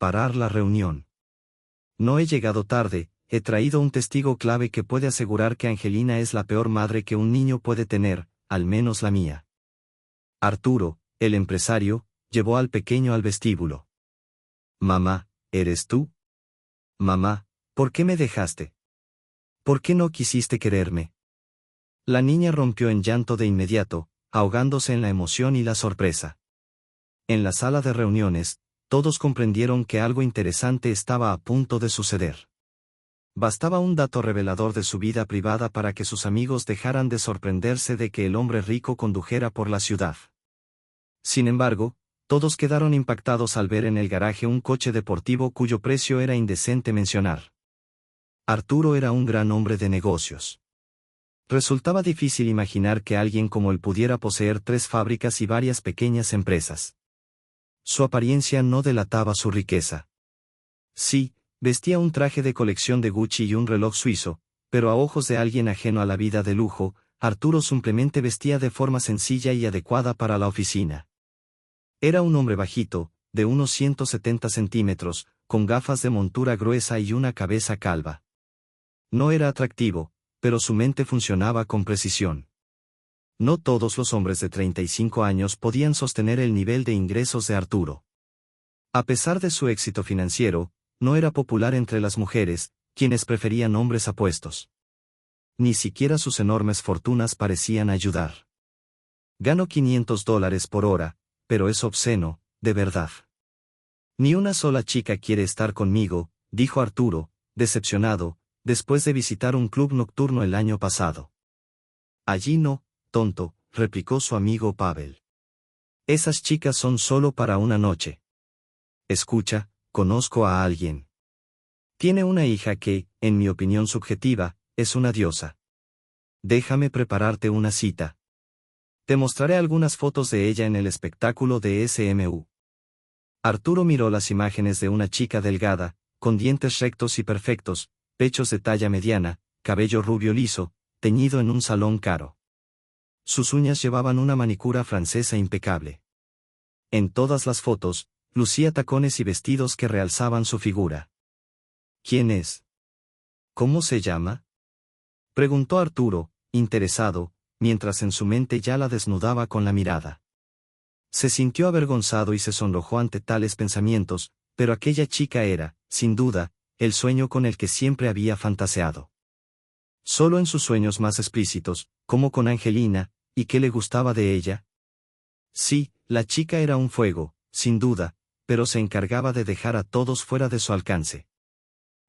Parar la reunión. No he llegado tarde, he traído un testigo clave que puede asegurar que Angelina es la peor madre que un niño puede tener, al menos la mía. Arturo, el empresario, llevó al pequeño al vestíbulo. Mamá, ¿eres tú? Mamá, ¿por qué me dejaste? ¿Por qué no quisiste quererme? La niña rompió en llanto de inmediato, ahogándose en la emoción y la sorpresa. En la sala de reuniones, todos comprendieron que algo interesante estaba a punto de suceder. Bastaba un dato revelador de su vida privada para que sus amigos dejaran de sorprenderse de que el hombre rico condujera por la ciudad. Sin embargo, todos quedaron impactados al ver en el garaje un coche deportivo cuyo precio era indecente mencionar. Arturo era un gran hombre de negocios. Resultaba difícil imaginar que alguien como él pudiera poseer 3 fábricas y varias pequeñas empresas. Su apariencia no delataba su riqueza. Sí, vestía un traje de colección de Gucci y un reloj suizo, pero a ojos de alguien ajeno a la vida de lujo, Arturo simplemente vestía de forma sencilla y adecuada para la oficina. Era un hombre bajito, de unos 170 centímetros, con gafas de montura gruesa y una cabeza calva. No era atractivo, pero su mente funcionaba con precisión. No todos los hombres de 35 años podían sostener el nivel de ingresos de Arturo. A pesar de su éxito financiero, no era popular entre las mujeres, quienes preferían hombres apuestos. Ni siquiera sus enormes fortunas parecían ayudar. Gano $500 por hora, pero es obsceno, de verdad. Ni una sola chica quiere estar conmigo, dijo Arturo, decepcionado, después de visitar un club nocturno el año pasado. Allí no, tonto, replicó su amigo Pavel. Esas chicas son solo para una noche. Escucha, conozco a alguien. Tiene una hija que, en mi opinión subjetiva, es una diosa. Déjame prepararte una cita. Te mostraré algunas fotos de ella en el espectáculo de SMU. Arturo miró las imágenes de una chica delgada, con dientes rectos y perfectos, pechos de talla mediana, cabello rubio liso, teñido en un salón caro. Sus uñas llevaban una manicura francesa impecable. En todas las fotos, lucía tacones y vestidos que realzaban su figura. ¿Quién es? ¿Cómo se llama? Preguntó Arturo, interesado, mientras en su mente ya la desnudaba con la mirada. Se sintió avergonzado y se sonrojó ante tales pensamientos, pero aquella chica era, sin duda, el sueño con el que siempre había fantaseado. Solo en sus sueños más explícitos, como con Angelina, ¿y qué le gustaba de ella? Sí, la chica era un fuego, sin duda, pero se encargaba de dejar a todos fuera de su alcance.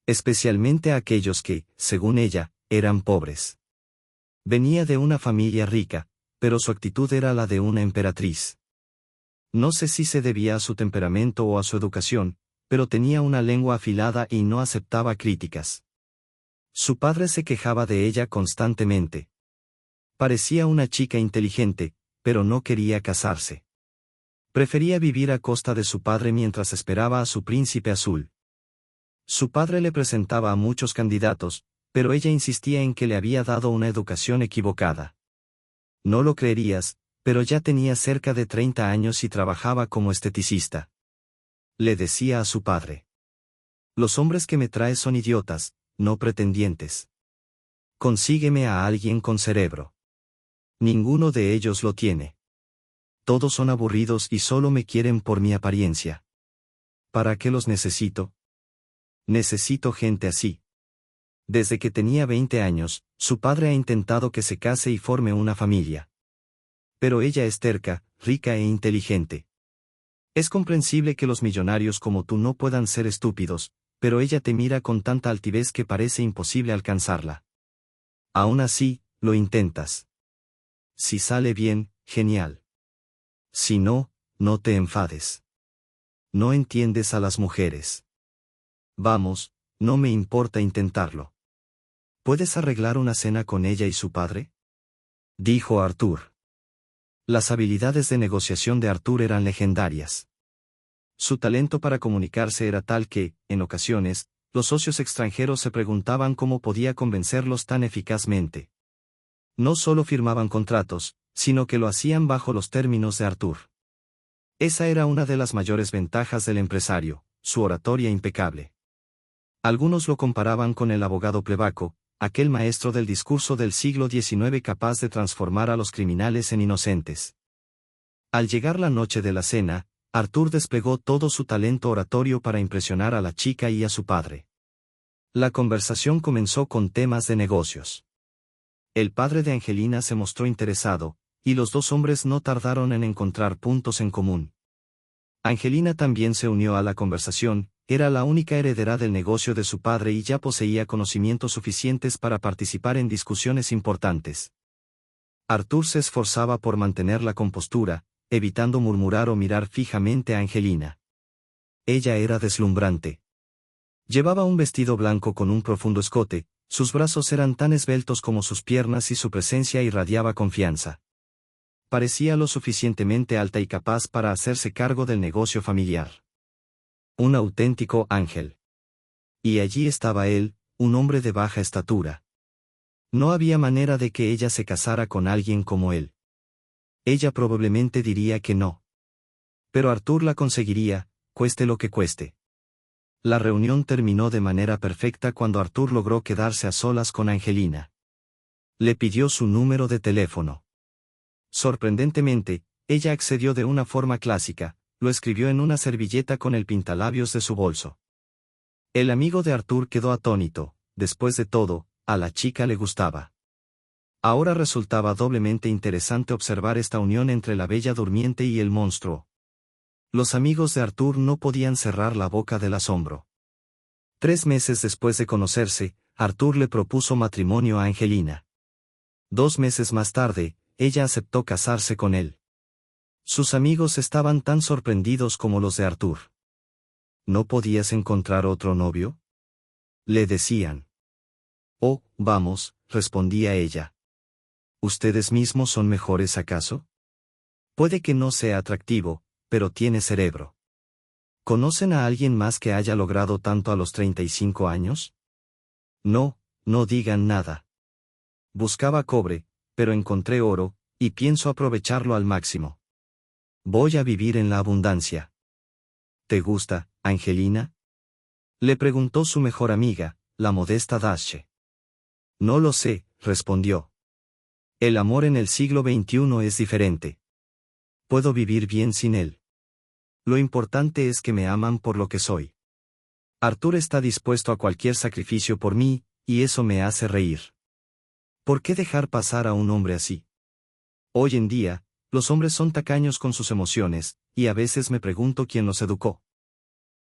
Especialmente a aquellos que, según ella, eran pobres. Venía de una familia rica, pero su actitud era la de una emperatriz. No sé si se debía a su temperamento o a su educación, pero tenía una lengua afilada y no aceptaba críticas. Su padre se quejaba de ella constantemente. Parecía una chica inteligente, pero no quería casarse. Prefería vivir a costa de su padre mientras esperaba a su príncipe azul. Su padre le presentaba a muchos candidatos, pero ella insistía en que le había dado una educación equivocada. No lo creerías, pero ya tenía cerca de 30 años y trabajaba como esteticista. Le decía a su padre: los hombres que me traes son idiotas, no pretendientes. Consígueme a alguien con cerebro. Ninguno de ellos lo tiene. Todos son aburridos y solo me quieren por mi apariencia. ¿Para qué los necesito? Necesito gente así. Desde que tenía 20 años, su padre ha intentado que se case y forme una familia. Pero ella es terca, rica e inteligente. Es comprensible que los millonarios como tú no puedan ser estúpidos, pero ella te mira con tanta altivez que parece imposible alcanzarla. Aún así, lo intentas. Si sale bien, genial. Si no, no te enfades. No entiendes a las mujeres. Vamos, no me importa intentarlo. ¿Puedes arreglar una cena con ella y su padre? Dijo Artur. Las habilidades de negociación de Artur eran legendarias. Su talento para comunicarse era tal que, en ocasiones, los socios extranjeros se preguntaban cómo podía convencerlos tan eficazmente. No solo firmaban contratos, sino que lo hacían bajo los términos de Artur. Esa era una de las mayores ventajas del empresario, su oratoria impecable. Algunos lo comparaban con el abogado Plebaco, aquel maestro del discurso del siglo XIX capaz de transformar a los criminales en inocentes. Al llegar la noche de la cena, Arthur desplegó todo su talento oratorio para impresionar a la chica y a su padre. La conversación comenzó con temas de negocios. El padre de Angelina se mostró interesado, y los dos hombres no tardaron en encontrar puntos en común. Angelina también se unió a la conversación, era la única heredera del negocio de su padre y ya poseía conocimientos suficientes para participar en discusiones importantes. Arthur se esforzaba por mantener la compostura, evitando murmurar o mirar fijamente a Angelina. Ella era deslumbrante. Llevaba un vestido blanco con un profundo escote, sus brazos eran tan esbeltos como sus piernas y su presencia irradiaba confianza. Parecía lo suficientemente alta y capaz para hacerse cargo del negocio familiar. Un auténtico ángel. Y allí estaba él, un hombre de baja estatura. No había manera de que ella se casara con alguien como él. Ella probablemente diría que no. Pero Arthur la conseguiría, cueste lo que cueste. La reunión terminó de manera perfecta cuando Arthur logró quedarse a solas con Angelina. Le pidió su número de teléfono. Sorprendentemente, ella accedió de una forma clásica, lo escribió en una servilleta con el pintalabios de su bolso. El amigo de Arthur quedó atónito, después de todo, a la chica le gustaba. Ahora resultaba doblemente interesante observar esta unión entre la bella durmiente y el monstruo. Los amigos de Arthur no podían cerrar la boca del asombro. 3 meses después de conocerse, Arthur le propuso matrimonio a Angelina. 2 meses más tarde, ella aceptó casarse con él. Sus amigos estaban tan sorprendidos como los de Arthur. ¿No podías encontrar otro novio?, le decían. Oh, vamos, respondía ella. ¿Ustedes mismos son mejores acaso? Puede que no sea atractivo, pero tiene cerebro. ¿Conocen a alguien más que haya logrado tanto a los 35 años? No, no digan nada. Buscaba cobre, pero encontré oro, y pienso aprovecharlo al máximo. Voy a vivir en la abundancia. ¿Te gusta, Angelina?, le preguntó su mejor amiga, la modesta Dache. No lo sé, respondió. El amor en el siglo XXI es diferente. Puedo vivir bien sin él. Lo importante es que me aman por lo que soy. Arthur está dispuesto a cualquier sacrificio por mí, y eso me hace reír. ¿Por qué dejar pasar a un hombre así? Hoy en día, los hombres son tacaños con sus emociones, y a veces me pregunto quién los educó.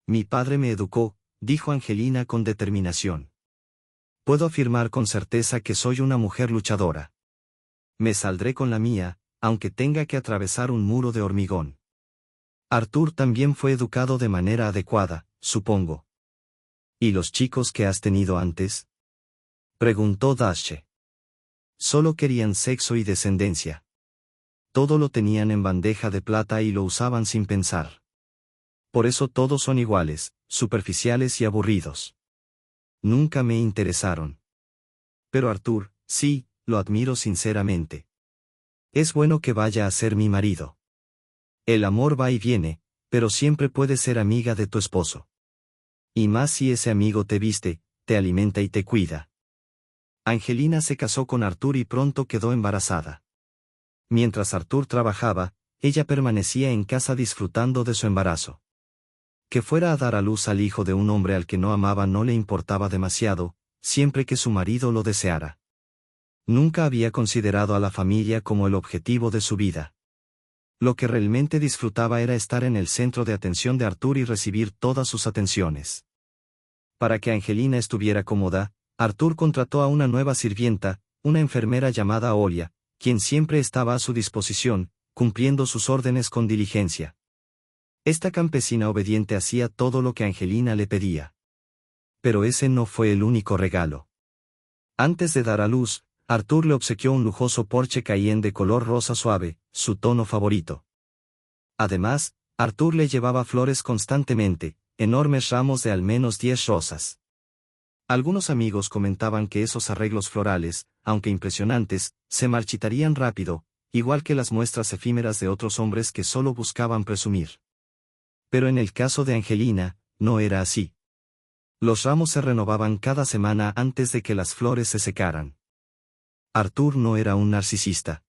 Mi padre me educó, dijo Angelina con determinación. Puedo afirmar con certeza que soy una mujer luchadora. Me saldré con la mía, aunque tenga que atravesar un muro de hormigón. Arthur también fue educado de manera adecuada, supongo. ¿Y los chicos que has tenido antes?, preguntó Dache. Solo querían sexo y descendencia. Todo lo tenían en bandeja de plata y lo usaban sin pensar. Por eso todos son iguales, superficiales y aburridos. Nunca me interesaron. Pero Arthur, sí, lo admiro sinceramente. Es bueno que vaya a ser mi marido. El amor va y viene, pero siempre puedes ser amiga de tu esposo. Y más si ese amigo te viste, te alimenta y te cuida. Angelina se casó con Arthur y pronto quedó embarazada. Mientras Arthur trabajaba, ella permanecía en casa disfrutando de su embarazo. Que fuera a dar a luz al hijo de un hombre al que no amaba no le importaba demasiado, siempre que su marido lo deseara. Nunca había considerado a la familia como el objetivo de su vida. Lo que realmente disfrutaba era estar en el centro de atención de Arthur y recibir todas sus atenciones. Para que Angelina estuviera cómoda, Arthur contrató a una nueva sirvienta, una enfermera llamada Olia, quien siempre estaba a su disposición, cumpliendo sus órdenes con diligencia. Esta campesina obediente hacía todo lo que Angelina le pedía. Pero ese no fue el único regalo. Antes de dar a luz, Arthur le obsequió un lujoso Porsche Cayenne de color rosa suave, su tono favorito. Además, Arthur le llevaba flores constantemente, enormes ramos de al menos 10 rosas. Algunos amigos comentaban que esos arreglos florales, aunque impresionantes, se marchitarían rápido, igual que las muestras efímeras de otros hombres que solo buscaban presumir. Pero en el caso de Angelina, no era así. Los ramos se renovaban cada semana antes de que las flores se secaran. Artur no era un narcisista.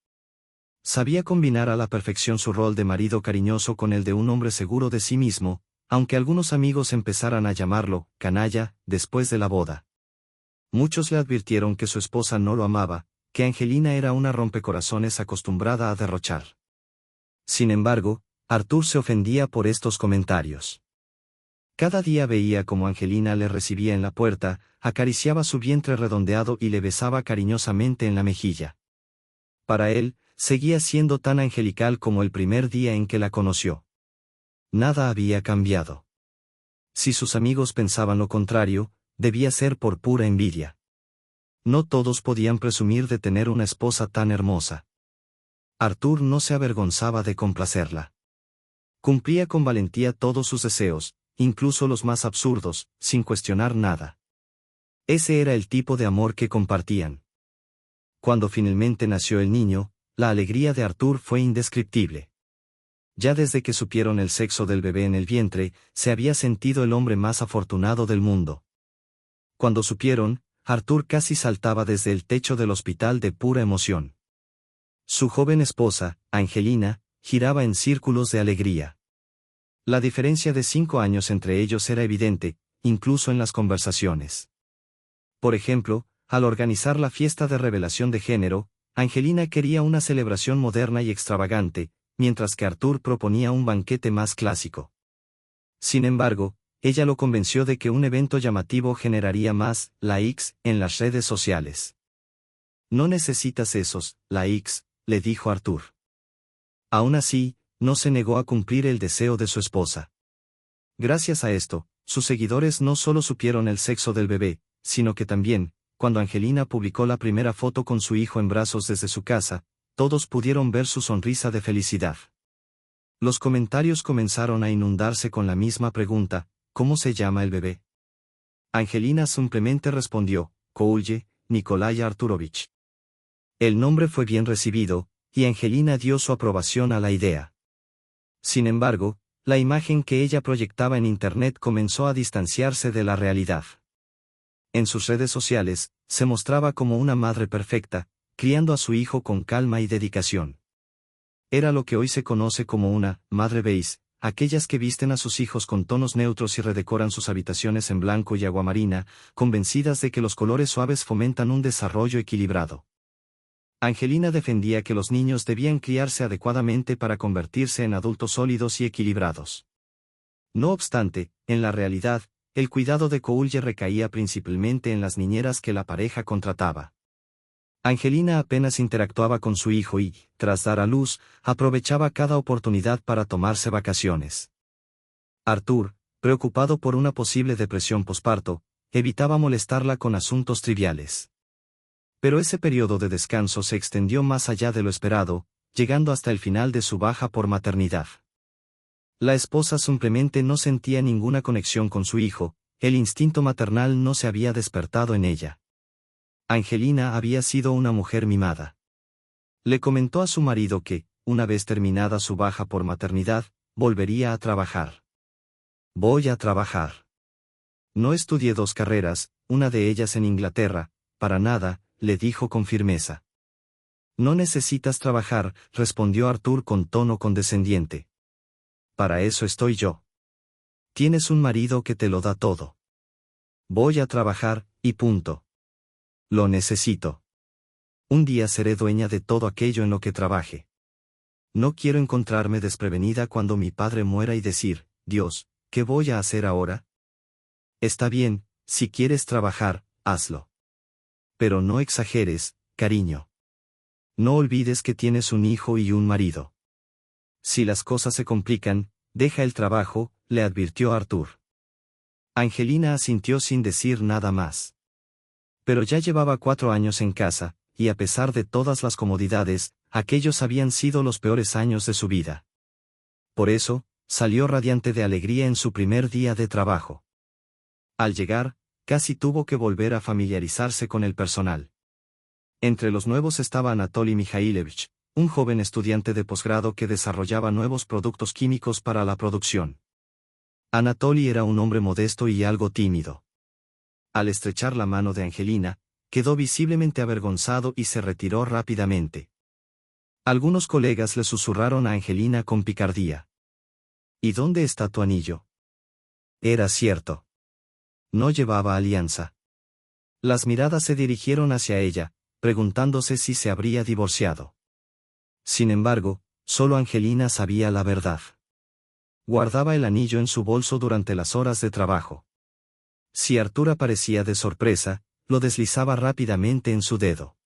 Sabía combinar a la perfección su rol de marido cariñoso con el de un hombre seguro de sí mismo, aunque algunos amigos empezaran a llamarlo canalla después de la boda. Muchos le advirtieron que su esposa no lo amaba, que Angelina era una rompecorazones acostumbrada a derrochar. Sin embargo, Artur se ofendía por estos comentarios. Cada día veía cómo Angelina le recibía en la puerta, acariciaba su vientre redondeado y le besaba cariñosamente en la mejilla. Para él, seguía siendo tan angelical como el primer día en que la conoció. Nada había cambiado. Si sus amigos pensaban lo contrario, debía ser por pura envidia. No todos podían presumir de tener una esposa tan hermosa. Artur no se avergonzaba de complacerla. Cumplía con valentía todos sus deseos, incluso los más absurdos, sin cuestionar nada. Ese era el tipo de amor que compartían. Cuando finalmente nació el niño, la alegría de Artur fue indescriptible. Ya desde que supieron el sexo del bebé en el vientre, se había sentido el hombre más afortunado del mundo. Cuando supieron, Artur casi saltaba desde el techo del hospital de pura emoción. Su joven esposa, Angelina, giraba en círculos de alegría. La diferencia de 5 años entre ellos era evidente, incluso en las conversaciones. Por ejemplo, al organizar la fiesta de revelación de género, Angelina quería una celebración moderna y extravagante, mientras que Artur proponía un banquete más clásico. Sin embargo, ella lo convenció de que un evento llamativo generaría más likes en las redes sociales. No necesitas esos likes, le dijo Artur. Aún así, no se negó a cumplir el deseo de su esposa. Gracias a esto, sus seguidores no solo supieron el sexo del bebé, sino que también, cuando Angelina publicó la primera foto con su hijo en brazos desde su casa, todos pudieron ver su sonrisa de felicidad. Los comentarios comenzaron a inundarse con la misma pregunta: ¿cómo se llama el bebé? Angelina simplemente respondió: Koulje, Nikolai Arturovich. El nombre fue bien recibido, y Angelina dio su aprobación a la idea. Sin embargo, la imagen que ella proyectaba en Internet comenzó a distanciarse de la realidad. En sus redes sociales, se mostraba como una madre perfecta, criando a su hijo con calma y dedicación. Era lo que hoy se conoce como una madre beige, aquellas que visten a sus hijos con tonos neutros y redecoran sus habitaciones en blanco y aguamarina, convencidas de que los colores suaves fomentan un desarrollo equilibrado. Angelina defendía que los niños debían criarse adecuadamente para convertirse en adultos sólidos y equilibrados. No obstante, en la realidad, el cuidado de Koulje recaía principalmente en las niñeras que la pareja contrataba. Angelina apenas interactuaba con su hijo y, tras dar a luz, aprovechaba cada oportunidad para tomarse vacaciones. Artur, preocupado por una posible depresión posparto, evitaba molestarla con asuntos triviales. Pero ese periodo de descanso se extendió más allá de lo esperado, llegando hasta el final de su baja por maternidad. La esposa simplemente no sentía ninguna conexión con su hijo, el instinto maternal no se había despertado en ella. Angelina había sido una mujer mimada. Le comentó a su marido que, una vez terminada su baja por maternidad, volvería a trabajar. Voy a trabajar. No estudié 2 carreras, una de ellas en Inglaterra, para nada, le dijo con firmeza. No necesitas trabajar, respondió Artur con tono condescendiente. Para eso estoy yo. Tienes un marido que te lo da todo. Voy a trabajar, y punto. Lo necesito. Un día seré dueña de todo aquello en lo que trabaje. No quiero encontrarme desprevenida cuando mi padre muera y decir: Dios, ¿qué voy a hacer ahora? Está bien, si quieres trabajar, hazlo. Pero no exageres, cariño. No olvides que tienes un hijo y un marido. Si las cosas se complican, deja el trabajo, le advirtió Artur. Angelina asintió sin decir nada más. Pero ya llevaba 4 años en casa, y a pesar de todas las comodidades, aquellos habían sido los peores años de su vida. Por eso, salió radiante de alegría en su primer día de trabajo. Al llegar, casi tuvo que volver a familiarizarse con el personal. Entre los nuevos estaba Anatoly Mikhailovich, un joven estudiante de posgrado que desarrollaba nuevos productos químicos para la producción. Anatoly era un hombre modesto y algo tímido. Al estrechar la mano de Angelina, quedó visiblemente avergonzado y se retiró rápidamente. Algunos colegas le susurraron a Angelina con picardía. ¿Y dónde está tu anillo? Era cierto. No llevaba alianza. Las miradas se dirigieron hacia ella, preguntándose si se habría divorciado. Sin embargo, solo Angelina sabía la verdad. Guardaba el anillo en su bolso durante las horas de trabajo. Si Artur aparecía de sorpresa, lo deslizaba rápidamente en su dedo.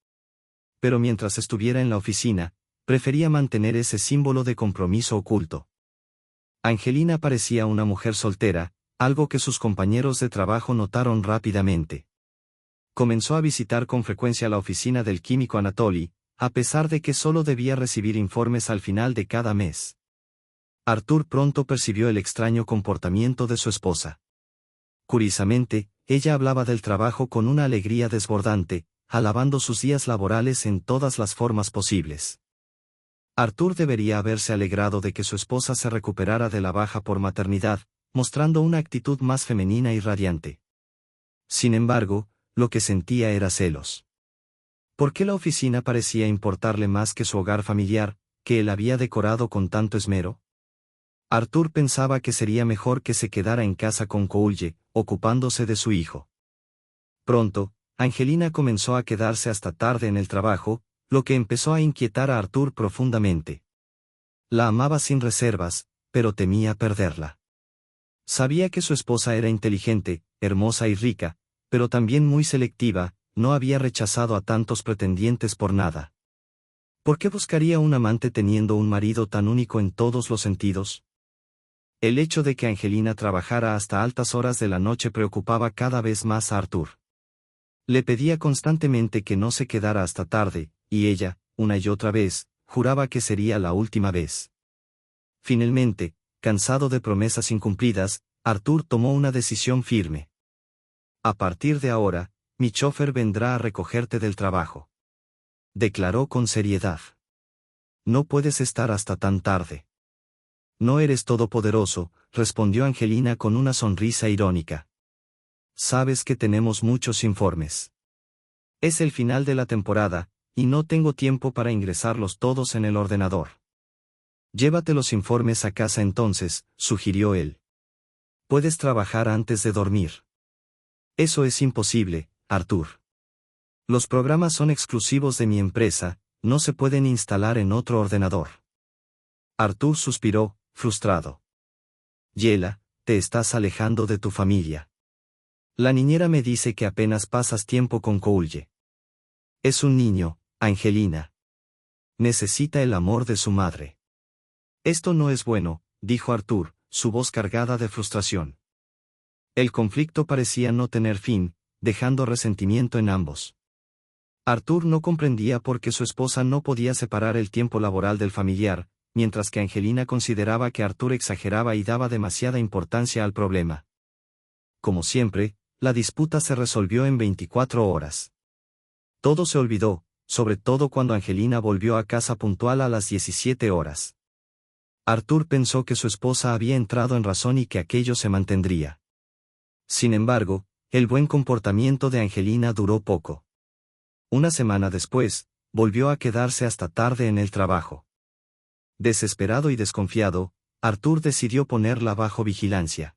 Pero mientras estuviera en la oficina, prefería mantener ese símbolo de compromiso oculto. Angelina parecía una mujer soltera, algo que sus compañeros de trabajo notaron rápidamente. Comenzó a visitar con frecuencia la oficina del químico Anatoly, a pesar de que solo debía recibir informes al final de cada mes. Artur pronto percibió el extraño comportamiento de su esposa. Curiosamente, ella hablaba del trabajo con una alegría desbordante, alabando sus días laborales en todas las formas posibles. Artur debería haberse alegrado de que su esposa se recuperara de la baja por maternidad, mostrando una actitud más femenina y radiante. Sin embargo, lo que sentía era celos. ¿Por qué la oficina parecía importarle más que su hogar familiar, que él había decorado con tanto esmero? Artur pensaba que sería mejor que se quedara en casa con Koulle, ocupándose de su hijo. Pronto, Angelina comenzó a quedarse hasta tarde en el trabajo, lo que empezó a inquietar a Artur profundamente. La amaba sin reservas, pero temía perderla. Sabía que su esposa era inteligente, hermosa y rica, pero también muy selectiva, no había rechazado a tantos pretendientes por nada. ¿Por qué buscaría un amante teniendo un marido tan único en todos los sentidos? El hecho de que Angelina trabajara hasta altas horas de la noche preocupaba cada vez más a Artur. Le pedía constantemente que no se quedara hasta tarde, y ella, una y otra vez, juraba que sería la última vez. Finalmente, cansado de promesas incumplidas, Artur tomó una decisión firme. A partir de ahora, mi chofer vendrá a recogerte del trabajo. Declaró con seriedad. No puedes estar hasta tan tarde. No eres todopoderoso, respondió Angelina con una sonrisa irónica. Sabes que tenemos muchos informes. Es el final de la temporada, y no tengo tiempo para ingresarlos todos en el ordenador. Llévate los informes a casa entonces, sugirió él. Puedes trabajar antes de dormir. Eso es imposible, Artur. Los programas son exclusivos de mi empresa, no se pueden instalar en otro ordenador. Artur suspiró, frustrado. Yela, te estás alejando de tu familia. La niñera me dice que apenas pasas tiempo con Koulle. Es un niño, Angelina. Necesita el amor de su madre. Esto no es bueno, dijo Artur, su voz cargada de frustración. El conflicto parecía no tener fin, dejando resentimiento en ambos. Artur no comprendía por qué su esposa no podía separar el tiempo laboral del familiar, mientras que Angelina consideraba que Artur exageraba y daba demasiada importancia al problema. Como siempre, la disputa se resolvió en 24 horas. Todo se olvidó, sobre todo cuando Angelina volvió a casa puntual a las 17 horas. Artur pensó que su esposa había entrado en razón y que aquello se mantendría. Sin embargo, el buen comportamiento de Angelina duró poco. Una semana después, volvió a quedarse hasta tarde en el trabajo. Desesperado y desconfiado, Artur decidió ponerla bajo vigilancia.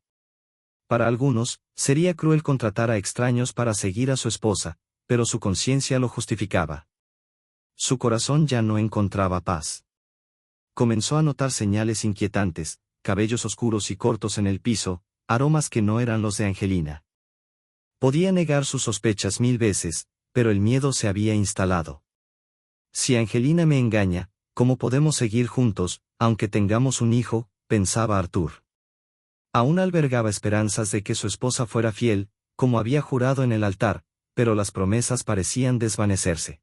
Para algunos, sería cruel contratar a extraños para seguir a su esposa, pero su conciencia lo justificaba. Su corazón ya no encontraba paz. Comenzó a notar señales inquietantes, cabellos oscuros y cortos en el piso, aromas que no eran los de Angelina. Podía negar sus sospechas 1000 veces, pero el miedo se había instalado. Si Angelina me engaña, ¿cómo podemos seguir juntos, aunque tengamos un hijo?, pensaba Artur. Aún albergaba esperanzas de que su esposa fuera fiel, como había jurado en el altar, pero las promesas parecían desvanecerse.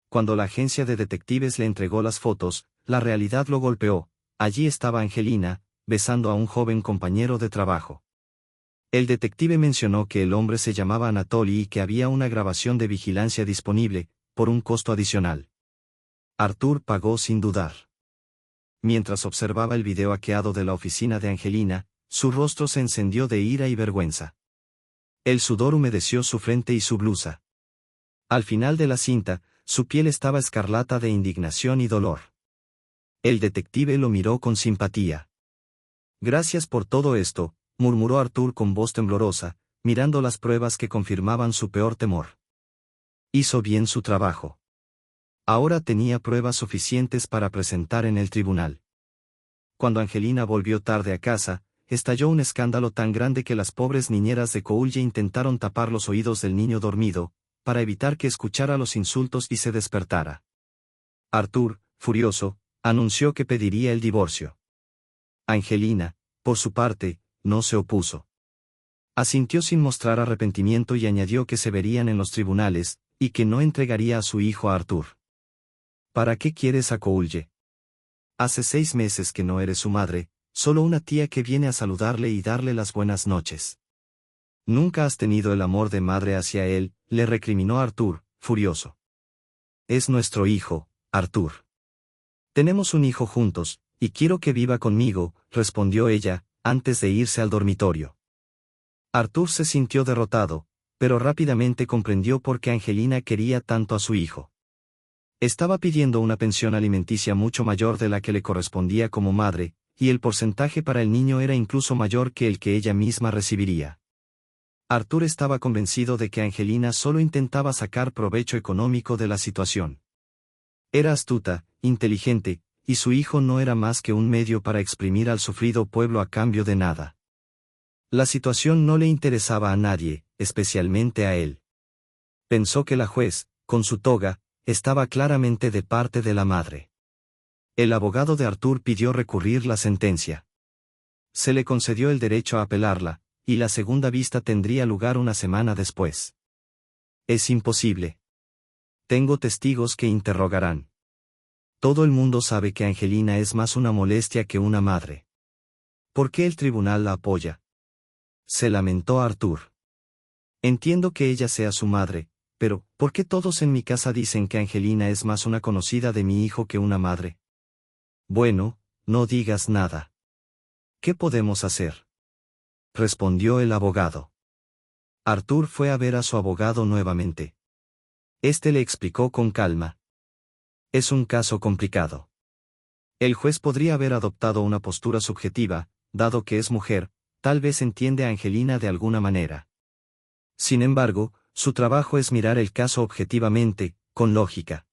Cuando la agencia de detectives le entregó las fotos, la realidad lo golpeó. Allí estaba Angelina, besando a un joven compañero de trabajo. El detective mencionó que el hombre se llamaba Anatoly y que había una grabación de vigilancia disponible, por un costo adicional. Artur pagó sin dudar. Mientras observaba el video hackeado de la oficina de Angelina, su rostro se encendió de ira y vergüenza. El sudor humedeció su frente y su blusa. Al final de la cinta, su piel estaba escarlata de indignación y dolor. El detective lo miró con simpatía. Gracias por todo esto, murmuró Arthur con voz temblorosa, mirando las pruebas que confirmaban su peor temor. Hizo bien su trabajo. Ahora tenía pruebas suficientes para presentar en el tribunal. Cuando Angelina volvió tarde a casa, estalló un escándalo tan grande que las pobres niñeras de Coulge intentaron tapar los oídos del niño dormido, para evitar que escuchara los insultos y se despertara. Arthur, furioso, anunció que pediría el divorcio. Angelina, por su parte, no se opuso. Asintió sin mostrar arrepentimiento y añadió que se verían en los tribunales, y que no entregaría a su hijo a Arthur. ¿Para qué quieres a Coulge? Hace 6 meses que no eres su madre, solo una tía que viene a saludarle y darle las buenas noches. Nunca has tenido el amor de madre hacia él, le recriminó Arthur, furioso. Es nuestro hijo, Arthur. Tenemos un hijo juntos, y quiero que viva conmigo, respondió ella, antes de irse al dormitorio. Arthur se sintió derrotado, pero rápidamente comprendió por qué Angelina quería tanto a su hijo. Estaba pidiendo una pensión alimenticia mucho mayor de la que le correspondía como madre, y el porcentaje para el niño era incluso mayor que el que ella misma recibiría. Arthur estaba convencido de que Angelina solo intentaba sacar provecho económico de la situación. Era astuta, inteligente, y su hijo no era más que un medio para exprimir al sufrido pueblo a cambio de nada. La situación no le interesaba a nadie, especialmente a él. Pensó que la juez, con su toga, estaba claramente de parte de la madre. El abogado de Arthur pidió recurrir la sentencia. Se le concedió el derecho a apelarla, y la segunda vista tendría lugar una semana después. Es imposible. Tengo testigos que interrogarán. Todo el mundo sabe que Angelina es más una molestia que una madre. ¿Por qué el tribunal la apoya? Se lamentó Arthur. Entiendo que ella sea su madre, pero, ¿por qué todos en mi casa dicen que Angelina es más una conocida de mi hijo que una madre? Bueno, no digas nada. ¿Qué podemos hacer? Respondió el abogado. Arthur fue a ver a su abogado nuevamente. Este le explicó con calma. Es un caso complicado. El juez podría haber adoptado una postura subjetiva, dado que es mujer, tal vez entiende a Angelina de alguna manera. Sin embargo, su trabajo es mirar el caso objetivamente, con lógica.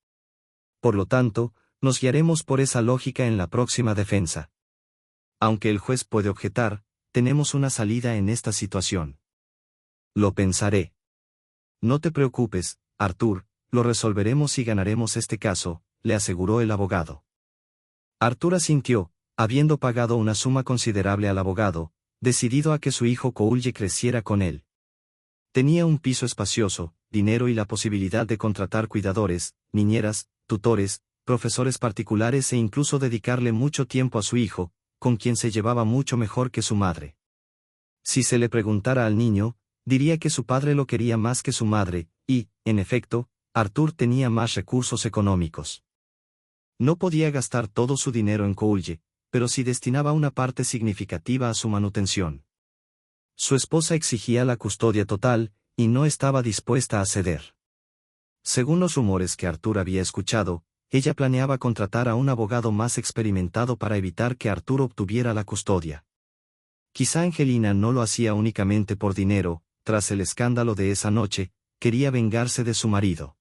Por lo tanto, nos guiaremos por esa lógica en la próxima defensa. Aunque el juez puede objetar, tenemos una salida en esta situación. Lo pensaré. No te preocupes, Arthur, lo resolveremos y ganaremos este caso, le aseguró el abogado. Arthur asintió, habiendo pagado una suma considerable al abogado, decidido a que su hijo Coulge creciera con él. Tenía un piso espacioso, dinero y la posibilidad de contratar cuidadores, niñeras, tutores, profesores particulares e incluso dedicarle mucho tiempo a su hijo, con quien se llevaba mucho mejor que su madre. Si se le preguntara al niño, diría que su padre lo quería más que su madre, y, en efecto, Arthur tenía más recursos económicos. No podía gastar todo su dinero en Coulge, pero sí destinaba una parte significativa a su manutención. Su esposa exigía la custodia total, y no estaba dispuesta a ceder. Según los rumores que Arthur había escuchado, ella planeaba contratar a un abogado más experimentado para evitar que Arthur obtuviera la custodia. Quizá Angelina no lo hacía únicamente por dinero, tras el escándalo de esa noche, quería vengarse de su marido.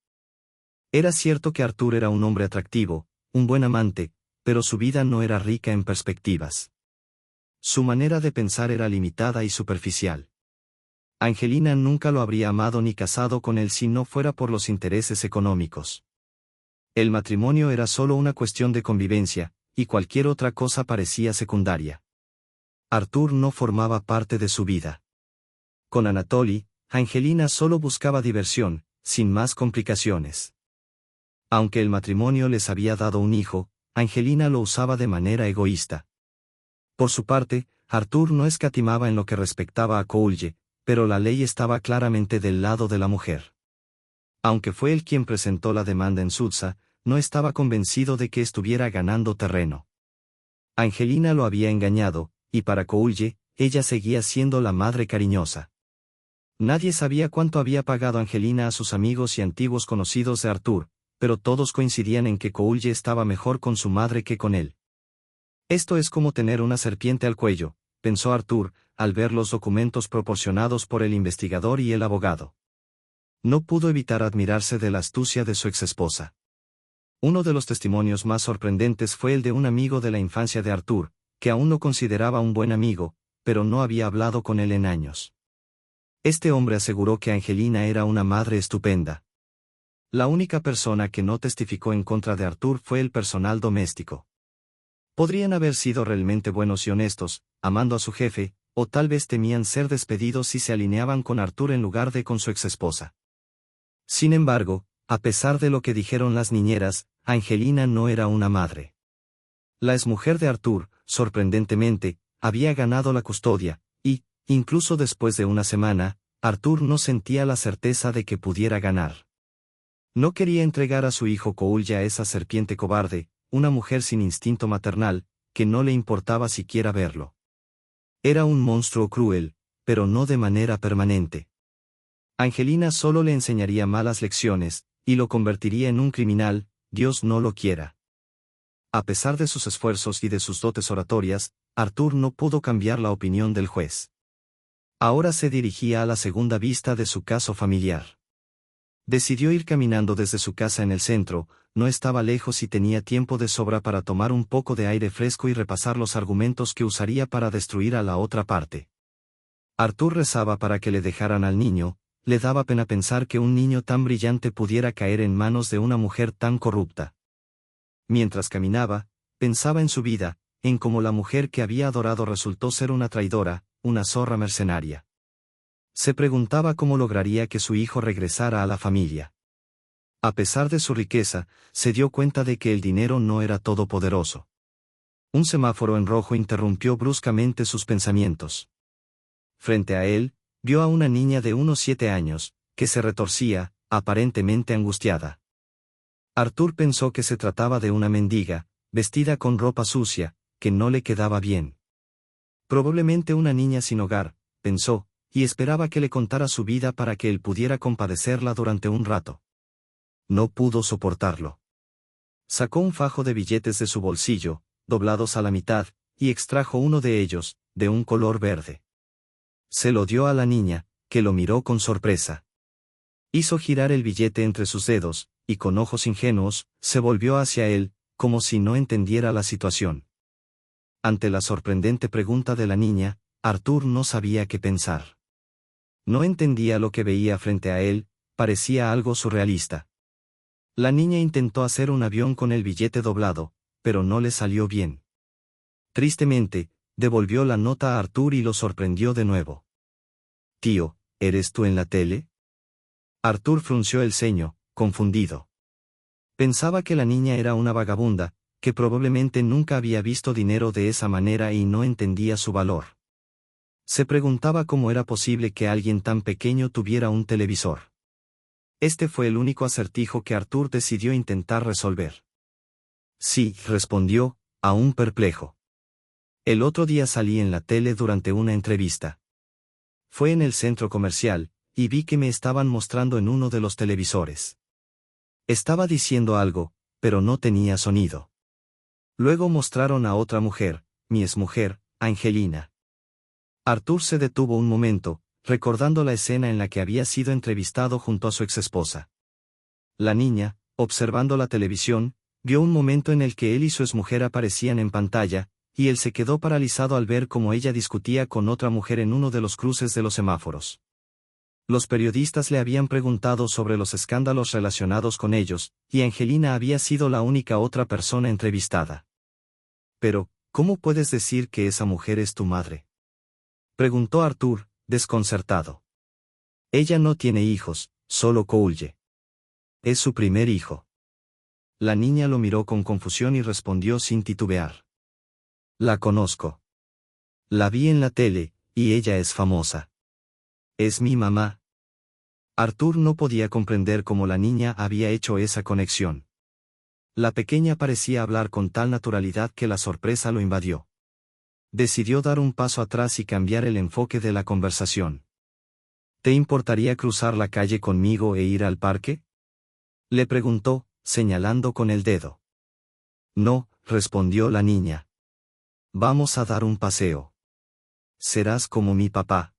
Era cierto que Arthur era un hombre atractivo, un buen amante, pero su vida no era rica en perspectivas. Su manera de pensar era limitada y superficial. Angelina nunca lo habría amado ni casado con él si no fuera por los intereses económicos. El matrimonio era solo una cuestión de convivencia, y cualquier otra cosa parecía secundaria. Arthur no formaba parte de su vida. Con Anatoly, Angelina solo buscaba diversión, sin más complicaciones. Aunque el matrimonio les había dado un hijo, Angelina lo usaba de manera egoísta. Por su parte, Arthur no escatimaba en lo que respectaba a Coulge, pero la ley estaba claramente del lado de la mujer. Aunque fue él quien presentó la demanda en Sudza, no estaba convencido de que estuviera ganando terreno. Angelina lo había engañado, y para Coulge, ella seguía siendo la madre cariñosa. Nadie sabía cuánto había pagado Angelina a sus amigos y antiguos conocidos de Arthur, pero todos coincidían en que Coolje estaba mejor con su madre que con él. Esto es como tener una serpiente al cuello, pensó Arthur, al ver los documentos proporcionados por el investigador y el abogado. No pudo evitar admirarse de la astucia de su exesposa. Uno de los testimonios más sorprendentes fue el de un amigo de la infancia de Arthur, que aún lo consideraba un buen amigo, pero no había hablado con él en años. Este hombre aseguró que Angelina era una madre estupenda. La única persona que no testificó en contra de Arthur fue el personal doméstico. Podrían haber sido realmente buenos y honestos, amando a su jefe, o tal vez temían ser despedidos si se alineaban con Arthur en lugar de con su exesposa. Sin embargo, a pesar de lo que dijeron las niñeras, Angelina no era una madre. La exmujer de Arthur, sorprendentemente, había ganado la custodia, y, incluso después de una semana, Arthur no sentía la certeza de que pudiera ganar. No quería entregar a su hijo Coolje a esa serpiente cobarde, una mujer sin instinto maternal, que no le importaba siquiera verlo. Era un monstruo cruel, pero no de manera permanente. Angelina solo le enseñaría malas lecciones, y lo convertiría en un criminal, Dios no lo quiera. A pesar de sus esfuerzos y de sus dotes oratorias, Arthur no pudo cambiar la opinión del juez. Ahora se dirigía a la segunda vista de su caso familiar. Decidió ir caminando desde su casa en el centro, no estaba lejos y tenía tiempo de sobra para tomar un poco de aire fresco y repasar los argumentos que usaría para destruir a la otra parte. Arthur rezaba para que le dejaran al niño, le daba pena pensar que un niño tan brillante pudiera caer en manos de una mujer tan corrupta. Mientras caminaba, pensaba en su vida, en cómo la mujer que había adorado resultó ser una traidora, una zorra mercenaria. Se preguntaba cómo lograría que su hijo regresara a la familia. A pesar de su riqueza, se dio cuenta de que el dinero no era todopoderoso. Un semáforo en rojo interrumpió bruscamente sus pensamientos. Frente a él, vio a una niña de unos 7 años, que se retorcía, aparentemente angustiada. Arthur pensó que se trataba de una mendiga, vestida con ropa sucia, que no le quedaba bien. Probablemente una niña sin hogar, pensó, y esperaba que le contara su vida para que él pudiera compadecerla durante un rato. No pudo soportarlo. Sacó un fajo de billetes de su bolsillo, doblados a la mitad, y extrajo uno de ellos, de un color verde. Se lo dio a la niña, que lo miró con sorpresa. Hizo girar el billete entre sus dedos, y con ojos ingenuos, se volvió hacia él, como si no entendiera la situación. Ante la sorprendente pregunta de la niña, Arthur no sabía qué pensar. No entendía lo que veía frente a él, parecía algo surrealista. La niña intentó hacer un avión con el billete doblado, pero no le salió bien. Tristemente, devolvió la nota a Arthur y lo sorprendió de nuevo. «Tío, ¿eres tú en la tele?» Arthur frunció el ceño, confundido. Pensaba que la niña era una vagabunda, que probablemente nunca había visto dinero de esa manera y no entendía su valor. Se preguntaba cómo era posible que alguien tan pequeño tuviera un televisor. Este fue el único acertijo que Arthur decidió intentar resolver. Sí, respondió, aún perplejo. El otro día salí en la tele durante una entrevista. Fue en el centro comercial, y vi que me estaban mostrando en uno de los televisores. Estaba diciendo algo, pero no tenía sonido. Luego mostraron a otra mujer, mi exmujer, Angelina. Arthur se detuvo un momento, recordando la escena en la que había sido entrevistado junto a su exesposa. La niña, observando la televisión, vio un momento en el que él y su exmujer aparecían en pantalla, y él se quedó paralizado al ver cómo ella discutía con otra mujer en uno de los cruces de los semáforos. Los periodistas le habían preguntado sobre los escándalos relacionados con ellos, y Angelina había sido la única otra persona entrevistada. Pero, ¿cómo puedes decir que esa mujer es tu madre?, preguntó Arthur, desconcertado. Ella no tiene hijos, solo Coolje. Es su primer hijo. La niña lo miró con confusión y respondió sin titubear. La conozco. La vi en la tele, y ella es famosa. Es mi mamá. Arthur no podía comprender cómo la niña había hecho esa conexión. La pequeña parecía hablar con tal naturalidad que la sorpresa lo invadió. Decidió dar un paso atrás y cambiar el enfoque de la conversación. ¿Te importaría cruzar la calle conmigo e ir al parque? Le preguntó, señalando con el dedo. No, respondió la niña. Vamos a dar un paseo. Serás como mi papá.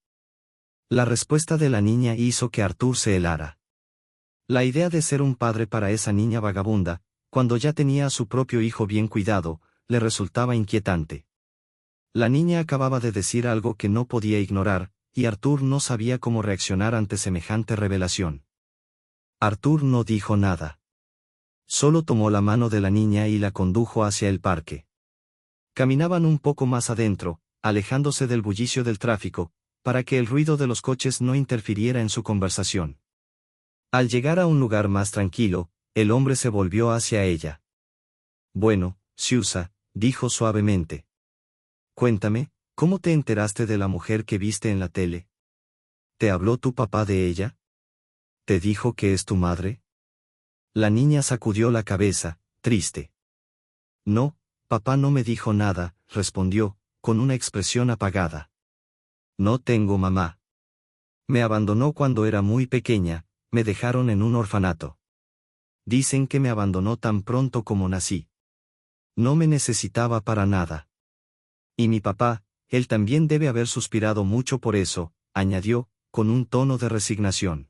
La respuesta de la niña hizo que Arthur se helara. La idea de ser un padre para esa niña vagabunda, cuando ya tenía a su propio hijo bien cuidado, le resultaba inquietante. La niña acababa de decir algo que no podía ignorar, y Arthur no sabía cómo reaccionar ante semejante revelación. Arthur no dijo nada. Solo tomó la mano de la niña y la condujo hacia el parque. Caminaban un poco más adentro, alejándose del bullicio del tráfico, para que el ruido de los coches no interfiriera en su conversación. Al llegar a un lugar más tranquilo, el hombre se volvió hacia ella. Bueno, Siusa, dijo suavemente. Cuéntame, ¿cómo te enteraste de la mujer que viste en la tele? ¿Te habló tu papá de ella? ¿Te dijo que es tu madre? La niña sacudió la cabeza, triste. No, papá no me dijo nada, respondió, con una expresión apagada. No tengo mamá. Me abandonó cuando era muy pequeña, me dejaron en un orfanato. Dicen que me abandonó tan pronto como nací. No me necesitaba para nada. Y mi papá, él también debe haber suspirado mucho por eso, añadió, con un tono de resignación.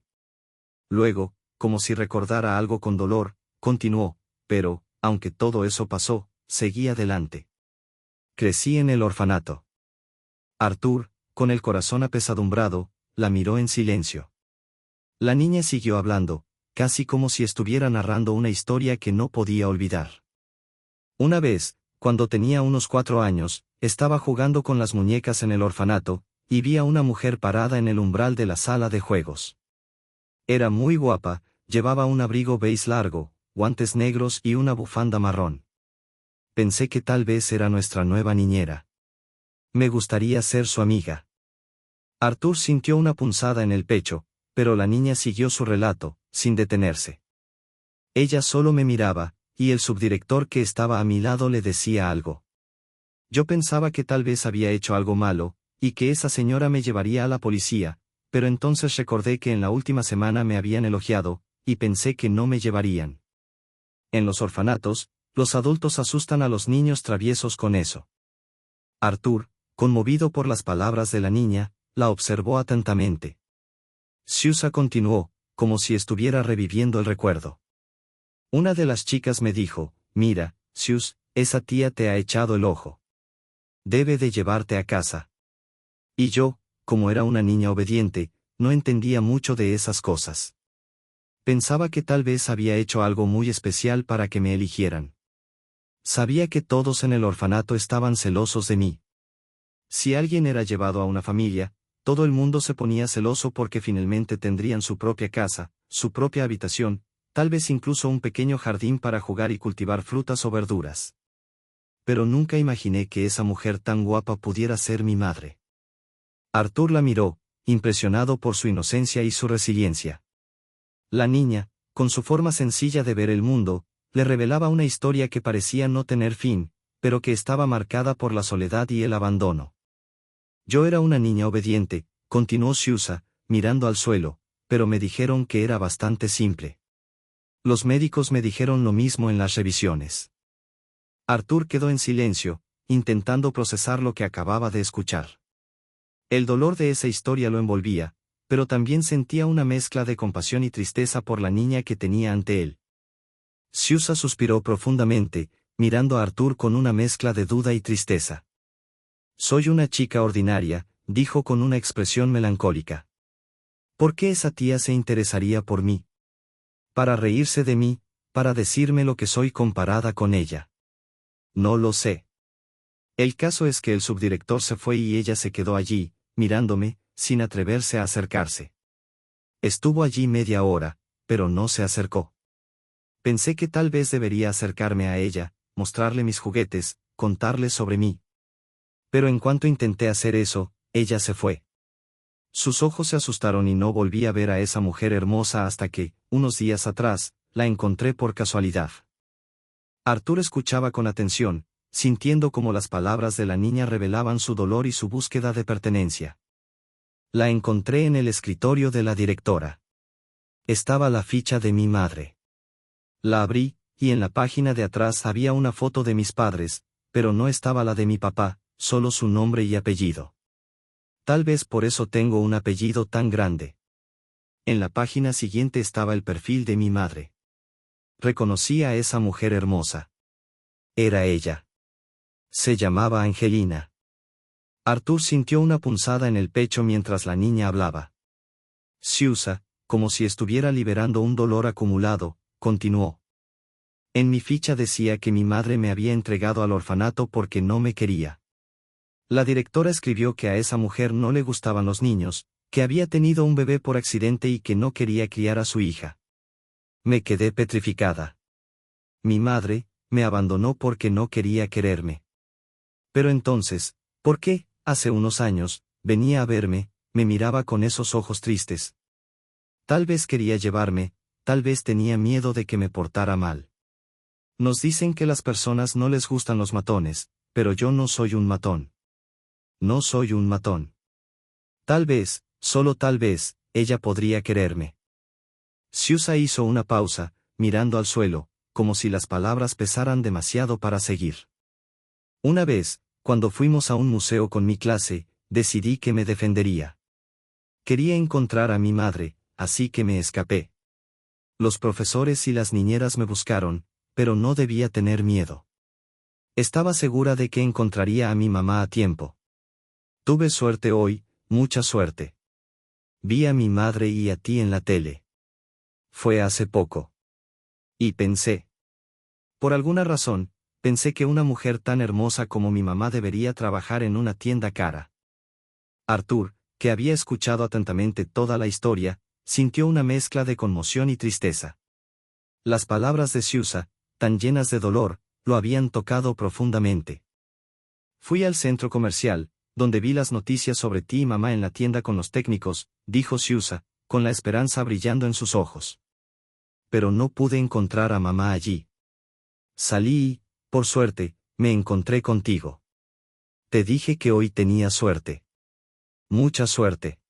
Luego, como si recordara algo con dolor, continuó, pero, aunque todo eso pasó, seguí adelante. Crecí en el orfanato. Arthur, con el corazón apesadumbrado, la miró en silencio. La niña siguió hablando, casi como si estuviera narrando una historia que no podía olvidar. Una vez, cuando tenía unos 4 años, estaba jugando con las muñecas en el orfanato, y vi a una mujer parada en el umbral de la sala de juegos. Era muy guapa, llevaba un abrigo beige largo, guantes negros y una bufanda marrón. Pensé que tal vez era nuestra nueva niñera. Me gustaría ser su amiga. Arthur sintió una punzada en el pecho, pero la niña siguió su relato, sin detenerse. Ella solo me miraba, y el subdirector que estaba a mi lado le decía algo. Yo pensaba que tal vez había hecho algo malo, y que esa señora me llevaría a la policía, pero entonces recordé que en la última semana me habían elogiado, y pensé que no me llevarían. En los orfanatos, los adultos asustan a los niños traviesos con eso. Arthur, conmovido por las palabras de la niña, la observó atentamente. Siusa continuó, como si estuviera reviviendo el recuerdo. Una de las chicas me dijo, mira, Sius, esa tía te ha echado el ojo. Debe de llevarte a casa. Y yo, como era una niña obediente, no entendía mucho de esas cosas. Pensaba que tal vez había hecho algo muy especial para que me eligieran. Sabía que todos en el orfanato estaban celosos de mí. Si alguien era llevado a una familia, todo el mundo se ponía celoso porque finalmente tendrían su propia casa, su propia habitación, tal vez incluso un pequeño jardín para jugar y cultivar frutas o verduras. Pero nunca imaginé que esa mujer tan guapa pudiera ser mi madre. Arthur la miró, impresionado por su inocencia y su resiliencia. La niña, con su forma sencilla de ver el mundo, le revelaba una historia que parecía no tener fin, pero que estaba marcada por la soledad y el abandono. Yo era una niña obediente, continuó Siusa, mirando al suelo, pero me dijeron que era bastante simple. Los médicos me dijeron lo mismo en las revisiones. Arthur quedó en silencio, intentando procesar lo que acababa de escuchar. El dolor de esa historia lo envolvía, pero también sentía una mezcla de compasión y tristeza por la niña que tenía ante él. Siusa suspiró profundamente, mirando a Arthur con una mezcla de duda y tristeza. Soy una chica ordinaria, dijo con una expresión melancólica. ¿Por qué esa tía se interesaría por mí? Para reírse de mí, para decirme lo que soy comparada con ella. No lo sé. El caso es que el subdirector se fue y ella se quedó allí, mirándome, sin atreverse a acercarse. Estuvo allí media hora, pero no se acercó. Pensé que tal vez debería acercarme a ella, mostrarle mis juguetes, contarle sobre mí. Pero en cuanto intenté hacer eso, ella se fue. Sus ojos se asustaron y no volví a ver a esa mujer hermosa hasta que, unos días atrás, la encontré por casualidad. Arthur escuchaba con atención, sintiendo como las palabras de la niña revelaban su dolor y su búsqueda de pertenencia. La encontré en el escritorio de la directora. Estaba la ficha de mi madre. La abrí, y en la página de atrás había una foto de mis padres, pero no estaba la de mi papá, solo su nombre y apellido. Tal vez por eso tengo un apellido tan grande. En la página siguiente estaba el perfil de mi madre. Reconocí a esa mujer hermosa. Era ella. Se llamaba Angelina. Arthur sintió una punzada en el pecho mientras la niña hablaba. Siusa, como si estuviera liberando un dolor acumulado, continuó. En mi ficha decía que mi madre me había entregado al orfanato porque no me quería. La directora escribió que a esa mujer no le gustaban los niños, que había tenido un bebé por accidente y que no quería criar a su hija. Me quedé petrificada. Mi madre me abandonó porque no quería quererme. Pero entonces, ¿por qué, hace unos años, venía a verme, me miraba con esos ojos tristes? Tal vez quería llevarme, tal vez tenía miedo de que me portara mal. Nos dicen que las personas no les gustan los matones, pero yo no soy un matón. No soy un matón. Tal vez, solo tal vez, ella podría quererme. Siusa hizo una pausa, mirando al suelo, como si las palabras pesaran demasiado para seguir. Una vez, cuando fuimos a un museo con mi clase, decidí que me defendería. Quería encontrar a mi madre, así que me escapé. Los profesores y las niñeras me buscaron, pero no debía tener miedo. Estaba segura de que encontraría a mi mamá a tiempo. Tuve suerte hoy, mucha suerte. Vi a mi madre y a ti en la tele. Fue hace poco. Y pensé. Por alguna razón, pensé que una mujer tan hermosa como mi mamá debería trabajar en una tienda cara. Arthur, que había escuchado atentamente toda la historia, sintió una mezcla de conmoción y tristeza. Las palabras de Siusa, tan llenas de dolor, lo habían tocado profundamente. Fui al centro comercial, donde vi las noticias sobre ti y mamá en la tienda con los técnicos, dijo Siusa, con la esperanza brillando en sus ojos. Pero no pude encontrar a mamá allí. Salí y, por suerte, me encontré contigo. Te dije que hoy tenía suerte. Mucha suerte.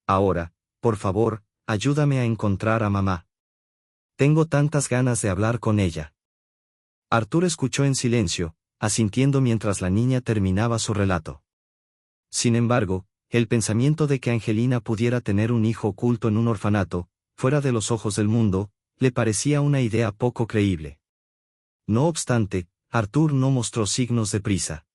Ahora, por favor, ayúdame a encontrar a mamá. Tengo tantas ganas de hablar con ella. Arthur escuchó en silencio, asintiendo mientras la niña terminaba su relato. Sin embargo, el pensamiento de que Angelina pudiera tener un hijo oculto en un orfanato, fuera de los ojos del mundo, le parecía una idea poco creíble. No obstante, Arthur no mostró signos de prisa.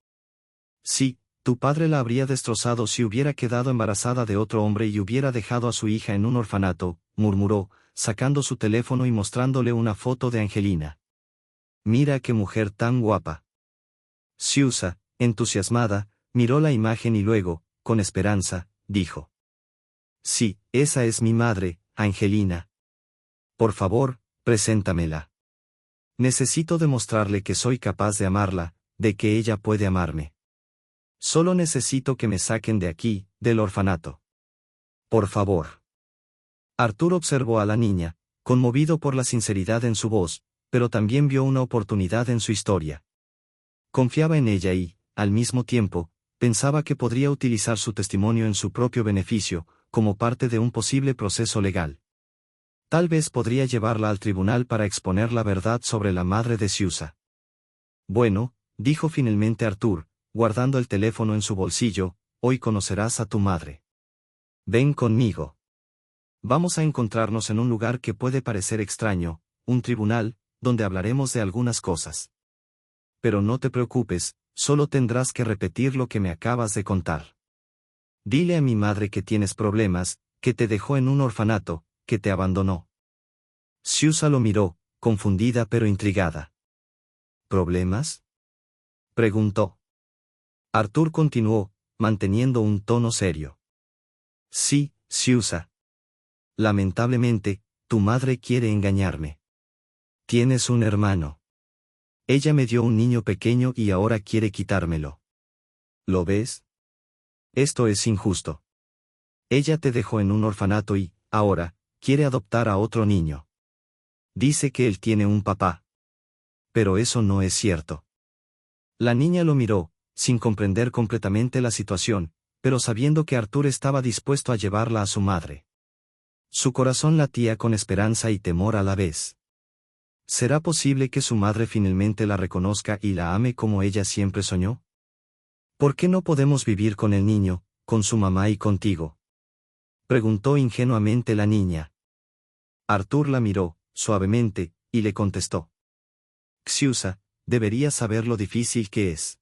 Sí, tu padre la habría destrozado si hubiera quedado embarazada de otro hombre y hubiera dejado a su hija en un orfanato, murmuró, sacando su teléfono y mostrándole una foto de Angelina. Mira qué mujer tan guapa. Siusa, entusiasmada, miró la imagen y luego, con esperanza, dijo. Sí, esa es mi madre, Angelina. Por favor, preséntamela. Necesito demostrarle que soy capaz de amarla, de que ella puede amarme. Solo necesito que me saquen de aquí, del orfanato. Por favor. Arthur observó a la niña, conmovido por la sinceridad en su voz, pero también vio una oportunidad en su historia. Confiaba en ella y, al mismo tiempo, pensaba que podría utilizar su testimonio en su propio beneficio, como parte de un posible proceso legal. Tal vez podría llevarla al tribunal para exponer la verdad sobre la madre de Siusa. Bueno, dijo finalmente Arthur, guardando el teléfono en su bolsillo, hoy conocerás a tu madre. Ven conmigo. Vamos a encontrarnos en un lugar que puede parecer extraño, un tribunal, donde hablaremos de algunas cosas. Pero no te preocupes, solo tendrás que repetir lo que me acabas de contar. Dile a mi madre que tienes problemas, que te dejó en un orfanato, que te abandonó. Siusa lo miró, confundida pero intrigada. ¿Problemas?, preguntó. Arthur continuó, manteniendo un tono serio. Sí, Siusa. Lamentablemente, tu madre quiere engañarme. Tienes un hermano. Ella me dio un niño pequeño y ahora quiere quitármelo. ¿Lo ves? Esto es injusto. Ella te dejó en un orfanato y, ahora, quiere adoptar a otro niño. Dice que él tiene un papá. Pero eso no es cierto. La niña lo miró, sin comprender completamente la situación, pero sabiendo que Artur estaba dispuesto a llevarla a su madre. Su corazón latía con esperanza y temor a la vez. ¿Será posible que su madre finalmente la reconozca y la ame como ella siempre soñó? ¿Por qué no podemos vivir con el niño, con su mamá y contigo?, preguntó ingenuamente la niña. Artur la miró, suavemente, y le contestó. Xiusa, deberías saber lo difícil que es.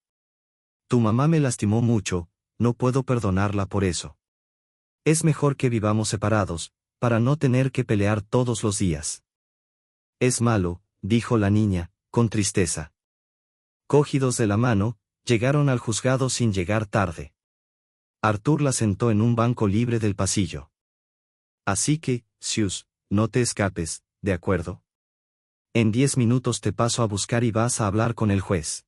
Tu mamá me lastimó mucho, no puedo perdonarla por eso. Es mejor que vivamos separados, para no tener que pelear todos los días. Es malo, dijo la niña, con tristeza. Cogidos de la mano, llegaron al juzgado sin llegar tarde. Artur la sentó en un banco libre del pasillo. Así que, Xius, no te escapes, ¿de acuerdo? En 10 minutos te paso a buscar y vas a hablar con el juez.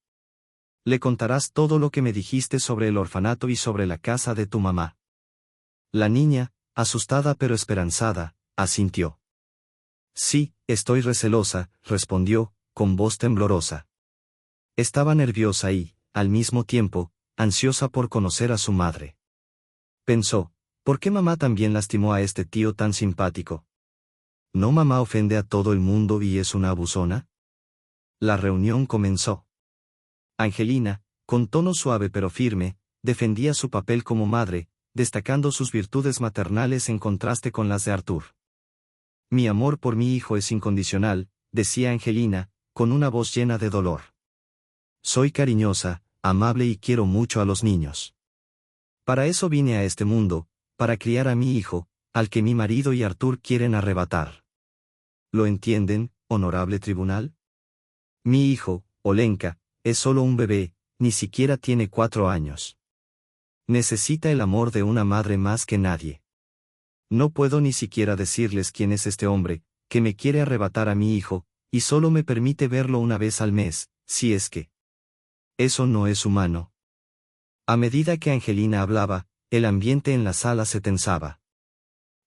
Le contarás todo lo que me dijiste sobre el orfanato y sobre la casa de tu mamá. La niña, asustada pero esperanzada, asintió. Sí, estoy recelosa, respondió, con voz temblorosa. Estaba nerviosa y, al mismo tiempo, ansiosa por conocer a su madre. Pensó, ¿por qué mamá también lastimó a este tío tan simpático? ¿No mamá ofende a todo el mundo y es una abusona? La reunión comenzó. Angelina, con tono suave pero firme, defendía su papel como madre, destacando sus virtudes maternales en contraste con las de Artur. Mi amor por mi hijo es incondicional, decía Angelina, con una voz llena de dolor. Soy cariñosa, amable y quiero mucho a los niños. Para eso vine a este mundo, para criar a mi hijo, al que mi marido y Artur quieren arrebatar. ¿Lo entienden, honorable tribunal? Mi hijo, Olenka, es solo un bebé, ni siquiera tiene 4 años. Necesita el amor de una madre más que nadie. No puedo ni siquiera decirles quién es este hombre, que me quiere arrebatar a mi hijo, y solo me permite verlo una vez al mes, si es que. Eso no es humano. A medida que Angelina hablaba, el ambiente en la sala se tensaba.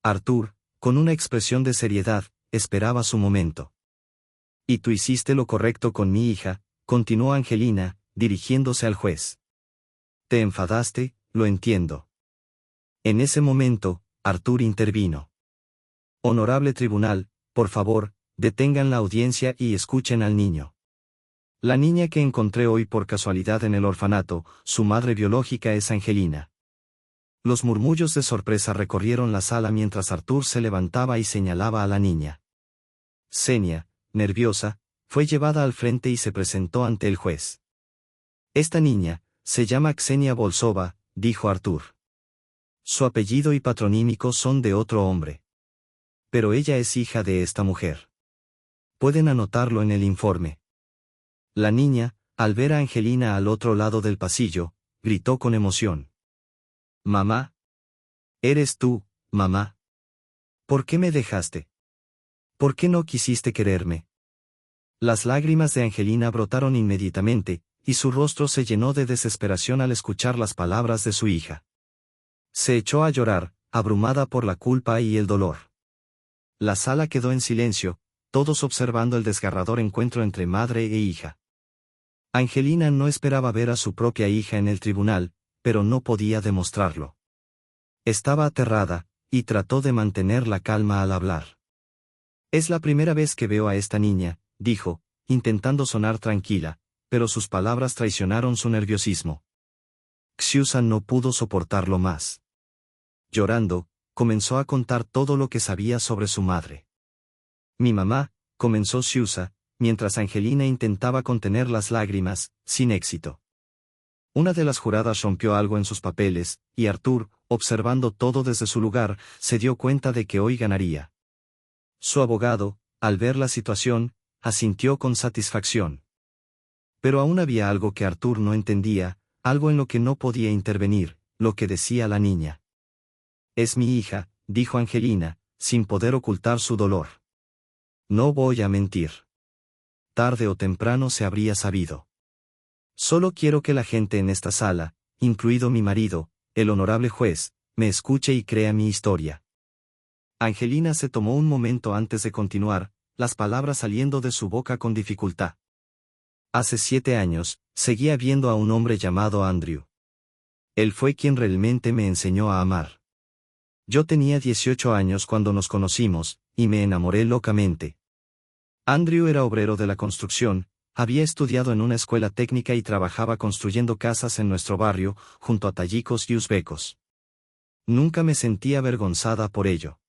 Artur, con una expresión de seriedad, esperaba su momento. Y tú hiciste lo correcto con mi hija, continuó Angelina, dirigiéndose al juez. Te enfadaste, lo entiendo. En ese momento, Artur intervino. Honorable tribunal, por favor, detengan la audiencia y escuchen al niño. La niña que encontré hoy por casualidad en el orfanato, su madre biológica es Angelina. Los murmullos de sorpresa recorrieron la sala mientras Artur se levantaba y señalaba a la niña. Xenia, nerviosa, fue llevada al frente y se presentó ante el juez. Esta niña, se llama Xenia Bolsova, dijo Artur. Su apellido y patronímico son de otro hombre. Pero ella es hija de esta mujer. Pueden anotarlo en el informe. La niña, al ver a Angelina al otro lado del pasillo, gritó con emoción. Mamá. ¿Eres tú, mamá? ¿Por qué me dejaste? ¿Por qué no quisiste quererme? Las lágrimas de Angelina brotaron inmediatamente, y su rostro se llenó de desesperación al escuchar las palabras de su hija. Se echó a llorar, abrumada por la culpa y el dolor. La sala quedó en silencio, todos observando el desgarrador encuentro entre madre e hija. Angelina no esperaba ver a su propia hija en el tribunal, pero no podía demostrarlo. Estaba aterrada, y trató de mantener la calma al hablar. Es la primera vez que veo a esta niña, dijo, intentando sonar tranquila, pero sus palabras traicionaron su nerviosismo. Xiusa no pudo soportarlo más. Llorando, comenzó a contar todo lo que sabía sobre su madre. Mi mamá, comenzó Xiusa, mientras Angelina intentaba contener las lágrimas, sin éxito. Una de las juradas rompió algo en sus papeles, y Artur, observando todo desde su lugar, se dio cuenta de que hoy ganaría. Su abogado, al ver la situación, asintió con satisfacción. Pero aún había algo que Artur no entendía, algo en lo que no podía intervenir, lo que decía la niña. Es mi hija, dijo Angelina, sin poder ocultar su dolor. No voy a mentir. Tarde o temprano se habría sabido. Solo quiero que la gente en esta sala, incluido mi marido, el honorable juez, me escuche y crea mi historia. Angelina se tomó un momento antes de continuar, las palabras saliendo de su boca con dificultad. Hace 7 años, seguía viendo a un hombre llamado Andrew. Él fue quien realmente me enseñó a amar. Yo tenía 18 años cuando nos conocimos, y me enamoré locamente. Andrew era obrero de la construcción, había estudiado en una escuela técnica y trabajaba construyendo casas en nuestro barrio, junto a tayikos y uzbecos. Nunca me sentí avergonzada por ello.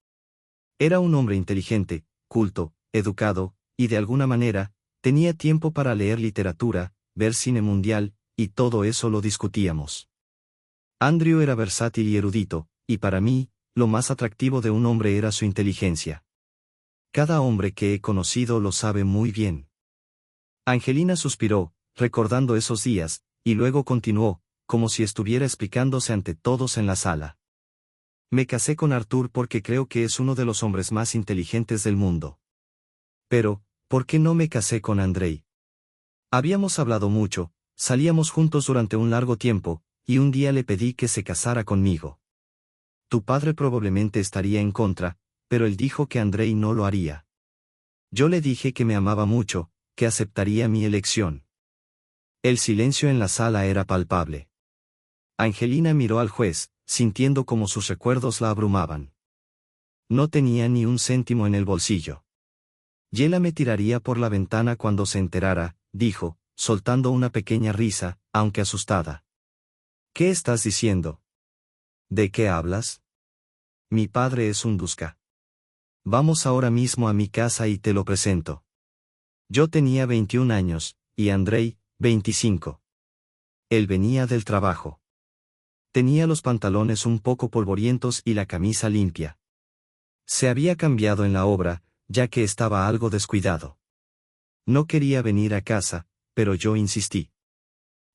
Era un hombre inteligente, culto, educado, y de alguna manera, tenía tiempo para leer literatura, ver cine mundial, y todo eso lo discutíamos. Andrew era versátil y erudito, y para mí, lo más atractivo de un hombre era su inteligencia. Cada hombre que he conocido lo sabe muy bien. Angelina suspiró, recordando esos días, y luego continuó, como si estuviera explicándose ante todos en la sala. Me casé con Arthur porque creo que es uno de los hombres más inteligentes del mundo. Pero, ¿por qué no me casé con Andrei? Habíamos hablado mucho, salíamos juntos durante un largo tiempo, y un día le pedí que se casara conmigo. Tu padre probablemente estaría en contra, pero él dijo que Andrei no lo haría. Yo le dije que me amaba mucho, que aceptaría mi elección. El silencio en la sala era palpable. Angelina miró al juez, sintiendo como sus recuerdos la abrumaban. No tenía ni un céntimo en el bolsillo. Yela me tiraría por la ventana cuando se enterara, dijo, soltando una pequeña risa, aunque asustada. ¿Qué estás diciendo? ¿De qué hablas? Mi padre es un Duska. Vamos ahora mismo a mi casa y te lo presento. Yo tenía 21 años, y Andrei, 25. Él venía del trabajo. Tenía los pantalones un poco polvorientos y la camisa limpia. Se había cambiado en la obra, ya que estaba algo descuidado. No quería venir a casa, pero yo insistí.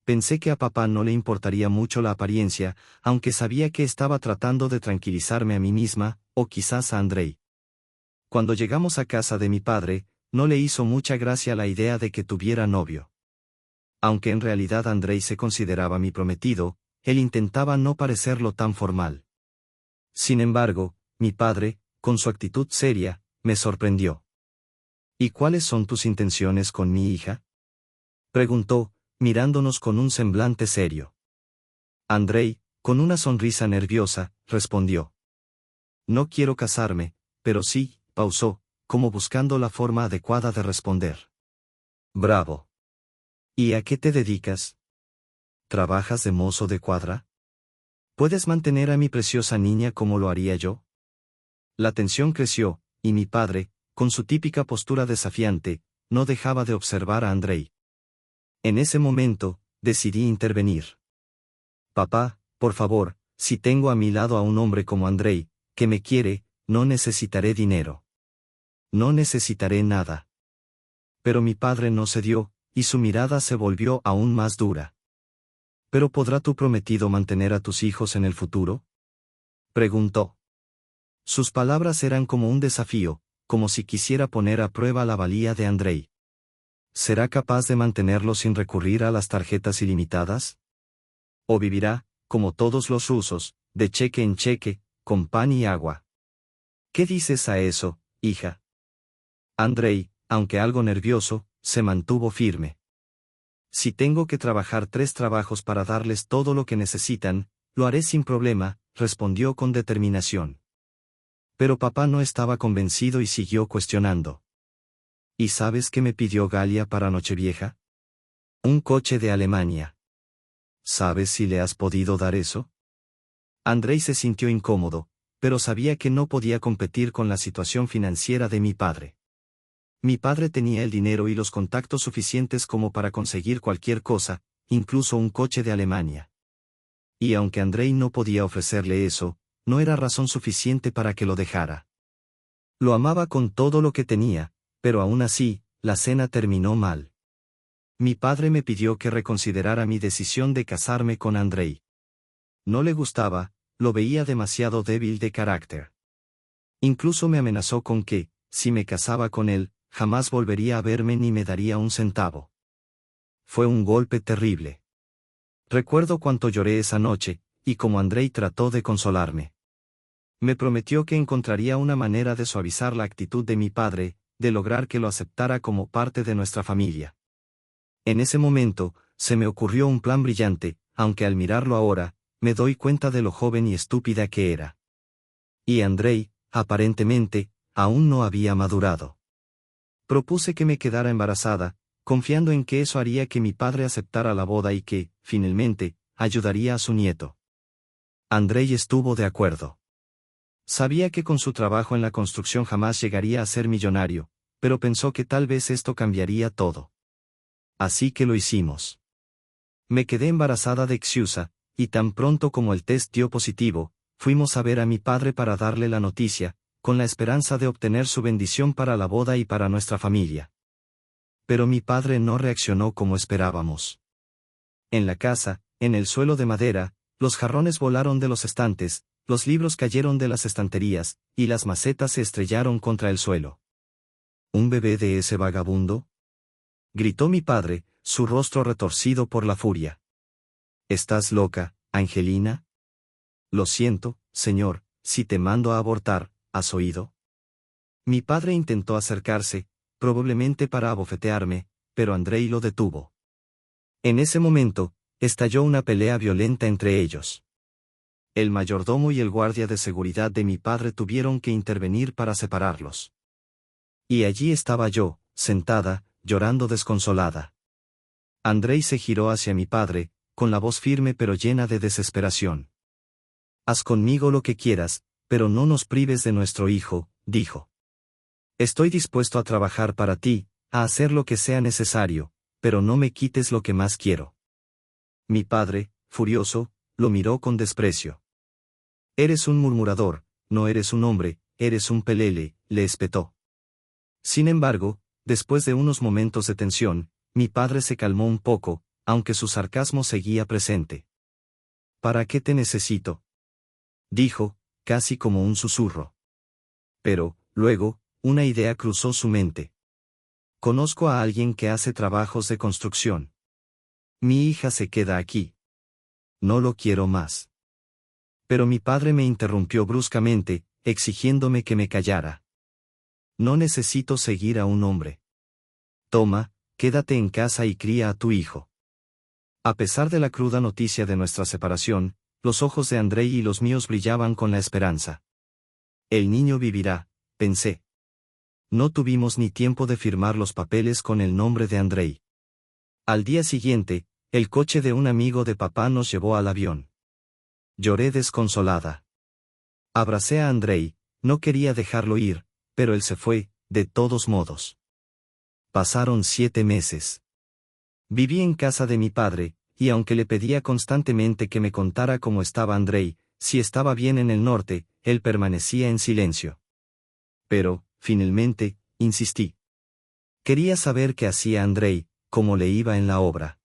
Pensé que a papá no le importaría mucho la apariencia, aunque sabía que estaba tratando de tranquilizarme a mí misma, o quizás a Andrei. Cuando llegamos a casa de mi padre, no le hizo mucha gracia la idea de que tuviera novio. Aunque en realidad Andrei se consideraba mi prometido, él intentaba no parecerlo tan formal. Sin embargo, mi padre, con su actitud seria, me sorprendió. ¿Y cuáles son tus intenciones con mi hija? Preguntó, mirándonos con un semblante serio. Andrei, con una sonrisa nerviosa, respondió. No quiero casarme, pero sí, pausó, como buscando la forma adecuada de responder. Bravo. ¿Y a qué te dedicas? ¿Trabajas de mozo de cuadra? ¿Puedes mantener a mi preciosa niña como lo haría yo? La tensión creció, y mi padre, con su típica postura desafiante, no dejaba de observar a Andrei. En ese momento, decidí intervenir. Papá, por favor, si tengo a mi lado a un hombre como Andrei, que me quiere, no necesitaré dinero. No necesitaré nada. Pero mi padre no cedió, y su mirada se volvió aún más dura. ¿Pero podrá tu prometido mantener a tus hijos en el futuro? Preguntó. Sus palabras eran como un desafío, como si quisiera poner a prueba la valía de Andrei. ¿Será capaz de mantenerlo sin recurrir a las tarjetas ilimitadas? ¿O vivirá, como todos los rusos, de cheque en cheque, con pan y agua? ¿Qué dices a eso, hija? Andrei, aunque algo nervioso, se mantuvo firme. Si tengo que trabajar 3 trabajos para darles todo lo que necesitan, lo haré sin problema, respondió con determinación. Pero papá no estaba convencido y siguió cuestionando. ¿Y sabes qué me pidió Galia para Nochevieja? Un coche de Alemania. ¿Sabes si le has podido dar eso? Andrei se sintió incómodo, pero sabía que no podía competir con la situación financiera de mi padre. Mi padre tenía el dinero y los contactos suficientes como para conseguir cualquier cosa, incluso un coche de Alemania. Y aunque Andrei no podía ofrecerle eso, no era razón suficiente para que lo dejara. Lo amaba con todo lo que tenía, pero aún así, la cena terminó mal. Mi padre me pidió que reconsiderara mi decisión de casarme con Andrei. No le gustaba, lo veía demasiado débil de carácter. Incluso me amenazó con que, si me casaba con él, jamás volvería a verme ni me daría un centavo. Fue un golpe terrible. Recuerdo cuánto lloré esa noche, y cómo Andrei trató de consolarme. Me prometió que encontraría una manera de suavizar la actitud de mi padre, de lograr que lo aceptara como parte de nuestra familia. En ese momento, se me ocurrió un plan brillante, aunque al mirarlo ahora, me doy cuenta de lo joven y estúpida que era. Y Andrei, aparentemente, aún no había madurado. Propuse que me quedara embarazada, confiando en que eso haría que mi padre aceptara la boda y que, finalmente, ayudaría a su nieto. Andrei estuvo de acuerdo. Sabía que con su trabajo en la construcción jamás llegaría a ser millonario, pero pensó que tal vez esto cambiaría todo. Así que lo hicimos. Me quedé embarazada de Xiusa, y tan pronto como el test dio positivo, fuimos a ver a mi padre para darle la noticia, con la esperanza de obtener su bendición para la boda y para nuestra familia. Pero mi padre no reaccionó como esperábamos. En la casa, en el suelo de madera, los jarrones volaron de los estantes, los libros cayeron de las estanterías, y las macetas se estrellaron contra el suelo. ¿Un bebé de ese vagabundo?, gritó mi padre, su rostro retorcido por la furia. ¿Estás loca, Angelina? Lo siento, señor, si te mando a abortar, ¿has oído? Mi padre intentó acercarse, probablemente para abofetearme, pero Andrei lo detuvo. En ese momento, estalló una pelea violenta entre ellos. El mayordomo y el guardia de seguridad de mi padre tuvieron que intervenir para separarlos. Y allí estaba yo, sentada, llorando desconsolada. Andrei se giró hacia mi padre, con la voz firme pero llena de desesperación. Haz conmigo lo que quieras, pero no nos prives de nuestro hijo, dijo. Estoy dispuesto a trabajar para ti, a hacer lo que sea necesario, pero no me quites lo que más quiero. Mi padre, furioso, lo miró con desprecio. Eres un murmurador, no eres un hombre, eres un pelele, le espetó. Sin embargo, después de unos momentos de tensión, mi padre se calmó un poco, aunque su sarcasmo seguía presente. ¿Para qué te necesito?, dijo, casi como un susurro. Pero, luego, una idea cruzó su mente. Conozco a alguien que hace trabajos de construcción. Mi hija se queda aquí. No lo quiero más. Pero mi padre me interrumpió bruscamente, exigiéndome que me callara. No necesito seguir a un hombre. Toma, quédate en casa y cría a tu hijo. A pesar de la cruda noticia de nuestra separación, los ojos de Andrei y los míos brillaban con la esperanza. El niño vivirá, pensé. No tuvimos ni tiempo de firmar los papeles con el nombre de Andrei. Al día siguiente, el coche de un amigo de papá nos llevó al avión. Lloré desconsolada. Abracé a Andrei, no quería dejarlo ir, pero él se fue, de todos modos. Pasaron 7 meses. Viví en casa de mi padre, y aunque le pedía constantemente que me contara cómo estaba Andrei, si estaba bien en el norte, él permanecía en silencio. Pero, finalmente, insistí. Quería saber qué hacía Andrei, cómo le iba en la obra.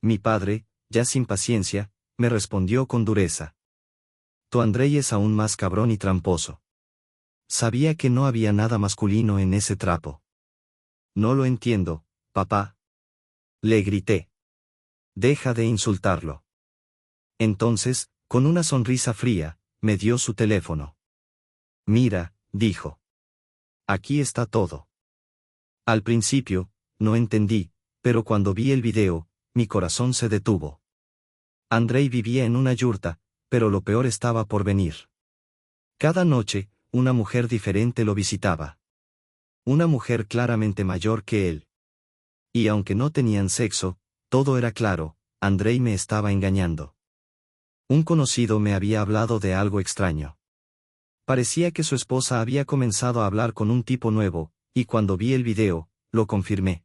Mi padre, ya sin paciencia, me respondió con dureza. Tu Andrei es aún más cabrón y tramposo. Sabía que no había nada masculino en ese trapo. No lo entiendo, papá. Le grité. Deja de insultarlo. Entonces, con una sonrisa fría, me dio su teléfono. Mira, dijo. Aquí está todo. Al principio, no entendí, pero cuando vi el video, mi corazón se detuvo. Andrei vivía en una yurta, pero lo peor estaba por venir. Cada noche, una mujer diferente lo visitaba. Una mujer claramente mayor que él. Y aunque no tenían sexo, todo era claro, Andrei me estaba engañando. Un conocido me había hablado de algo extraño. Parecía que su esposa había comenzado a hablar con un tipo nuevo, y cuando vi el video, lo confirmé.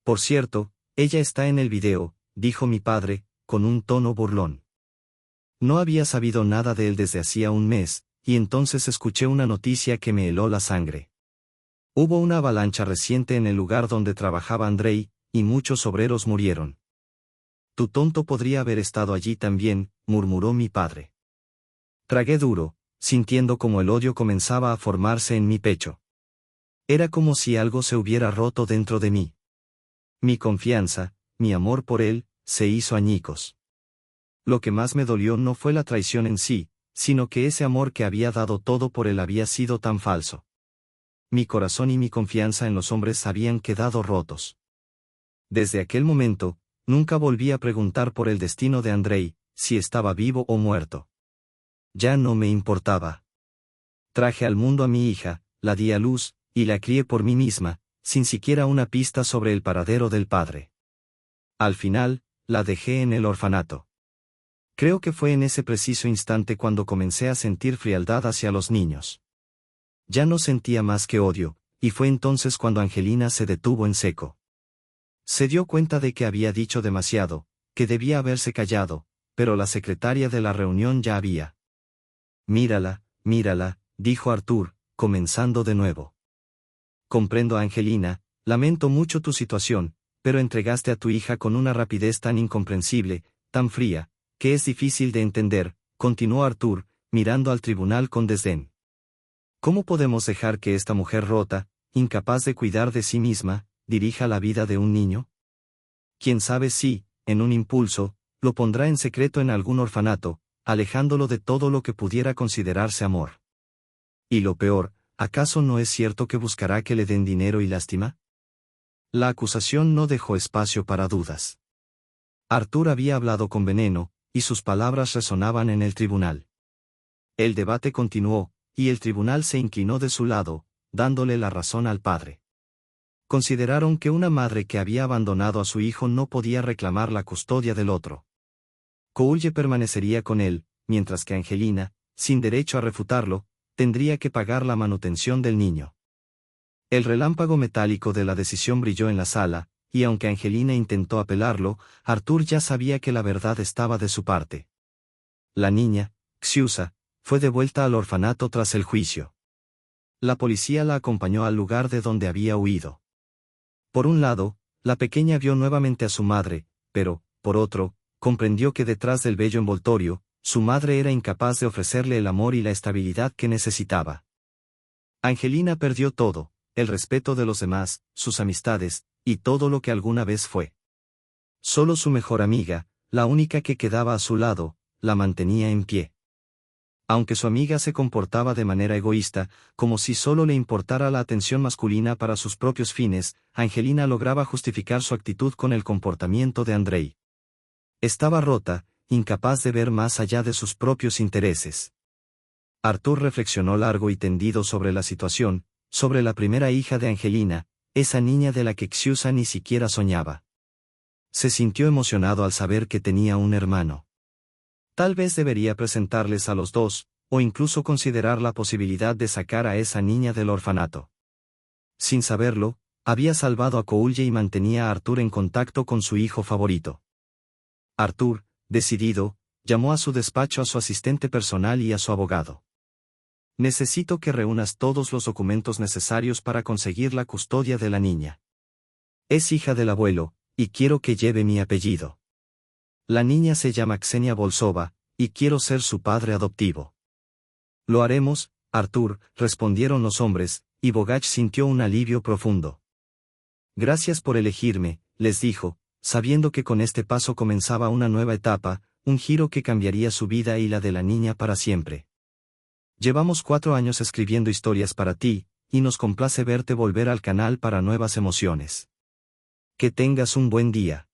Por cierto, ella está en el video, dijo mi padre, con un tono burlón. No había sabido nada de él desde hacía un mes, y entonces escuché una noticia que me heló la sangre. Hubo una avalancha reciente en el lugar donde trabajaba Andrei, y muchos obreros murieron. Tu tonto podría haber estado allí también, murmuró mi padre. Tragué duro, sintiendo como el odio comenzaba a formarse en mi pecho. Era como si algo se hubiera roto dentro de mí. Mi confianza, mi amor por él, se hizo añicos. Lo que más me dolió no fue la traición en sí, sino que ese amor que había dado todo por él había sido tan falso. Mi corazón y mi confianza en los hombres habían quedado rotos. Desde aquel momento, nunca volví a preguntar por el destino de Andrei, si estaba vivo o muerto. Ya no me importaba. Traje al mundo a mi hija, la di a luz, y la crié por mí misma, sin siquiera una pista sobre el paradero del padre. Al final, la dejé en el orfanato. Creo que fue en ese preciso instante cuando comencé a sentir frialdad hacia los niños. Ya no sentía más que odio, y fue entonces cuando Angelina se detuvo en seco. Se dio cuenta de que había dicho demasiado, que debía haberse callado, pero la secretaria de la reunión ya había. Mírala, dijo Artur, comenzando de nuevo. Comprendo, Angelina, lamento mucho tu situación, pero entregaste a tu hija con una rapidez tan incomprensible, tan fría, que es difícil de entender, continuó Artur, mirando al tribunal con desdén. ¿Cómo podemos dejar que esta mujer rota, incapaz de cuidar de sí misma, dirija la vida de un niño? Quién sabe si, en un impulso, lo pondrá en secreto en algún orfanato, alejándolo de todo lo que pudiera considerarse amor. Y lo peor, ¿acaso no es cierto que buscará que le den dinero y lástima? La acusación no dejó espacio para dudas. Artur había hablado con veneno, y sus palabras resonaban en el tribunal. El debate continuó, y el tribunal se inclinó de su lado, dándole la razón al padre. Consideraron que una madre que había abandonado a su hijo no podía reclamar la custodia del otro. Coulle permanecería con él, mientras que Angelina, sin derecho a refutarlo, tendría que pagar la manutención del niño. El relámpago metálico de la decisión brilló en la sala, y aunque Angelina intentó apelarlo, Artur ya sabía que la verdad estaba de su parte. La niña, Xiusa, fue devuelta al orfanato tras el juicio. La policía la acompañó al lugar de donde había huido. Por un lado, la pequeña vio nuevamente a su madre, pero, por otro, comprendió que detrás del bello envoltorio, su madre era incapaz de ofrecerle el amor y la estabilidad que necesitaba. Angelina perdió todo, el respeto de los demás, sus amistades, y todo lo que alguna vez fue. Solo su mejor amiga, la única que quedaba a su lado, la mantenía en pie. Aunque su amiga se comportaba de manera egoísta, como si solo le importara la atención masculina para sus propios fines, Angelina lograba justificar su actitud con el comportamiento de Andrei. Estaba rota, incapaz de ver más allá de sus propios intereses. Artur reflexionó largo y tendido sobre la situación, sobre la primera hija de Angelina, esa niña de la que Xiusa ni siquiera soñaba. Se sintió emocionado al saber que tenía un hermano. Tal vez debería presentarles a los dos, o incluso considerar la posibilidad de sacar a esa niña del orfanato. Sin saberlo, había salvado a Coulle y mantenía a Artur en contacto con su hijo favorito. Artur, decidido, llamó a su despacho a su asistente personal y a su abogado. Necesito que reúnas todos los documentos necesarios para conseguir la custodia de la niña. Es hija del abuelo, y quiero que lleve mi apellido. La niña se llama Ksenia Bolsova, y quiero ser su padre adoptivo. Lo haremos, Artur, respondieron los hombres, y Bogach sintió un alivio profundo. Gracias por elegirme, les dijo, sabiendo que con este paso comenzaba una nueva etapa, un giro que cambiaría su vida y la de la niña para siempre. Llevamos 4 años escribiendo historias para ti, y nos complace verte volver al canal para nuevas emociones. Que tengas un buen día.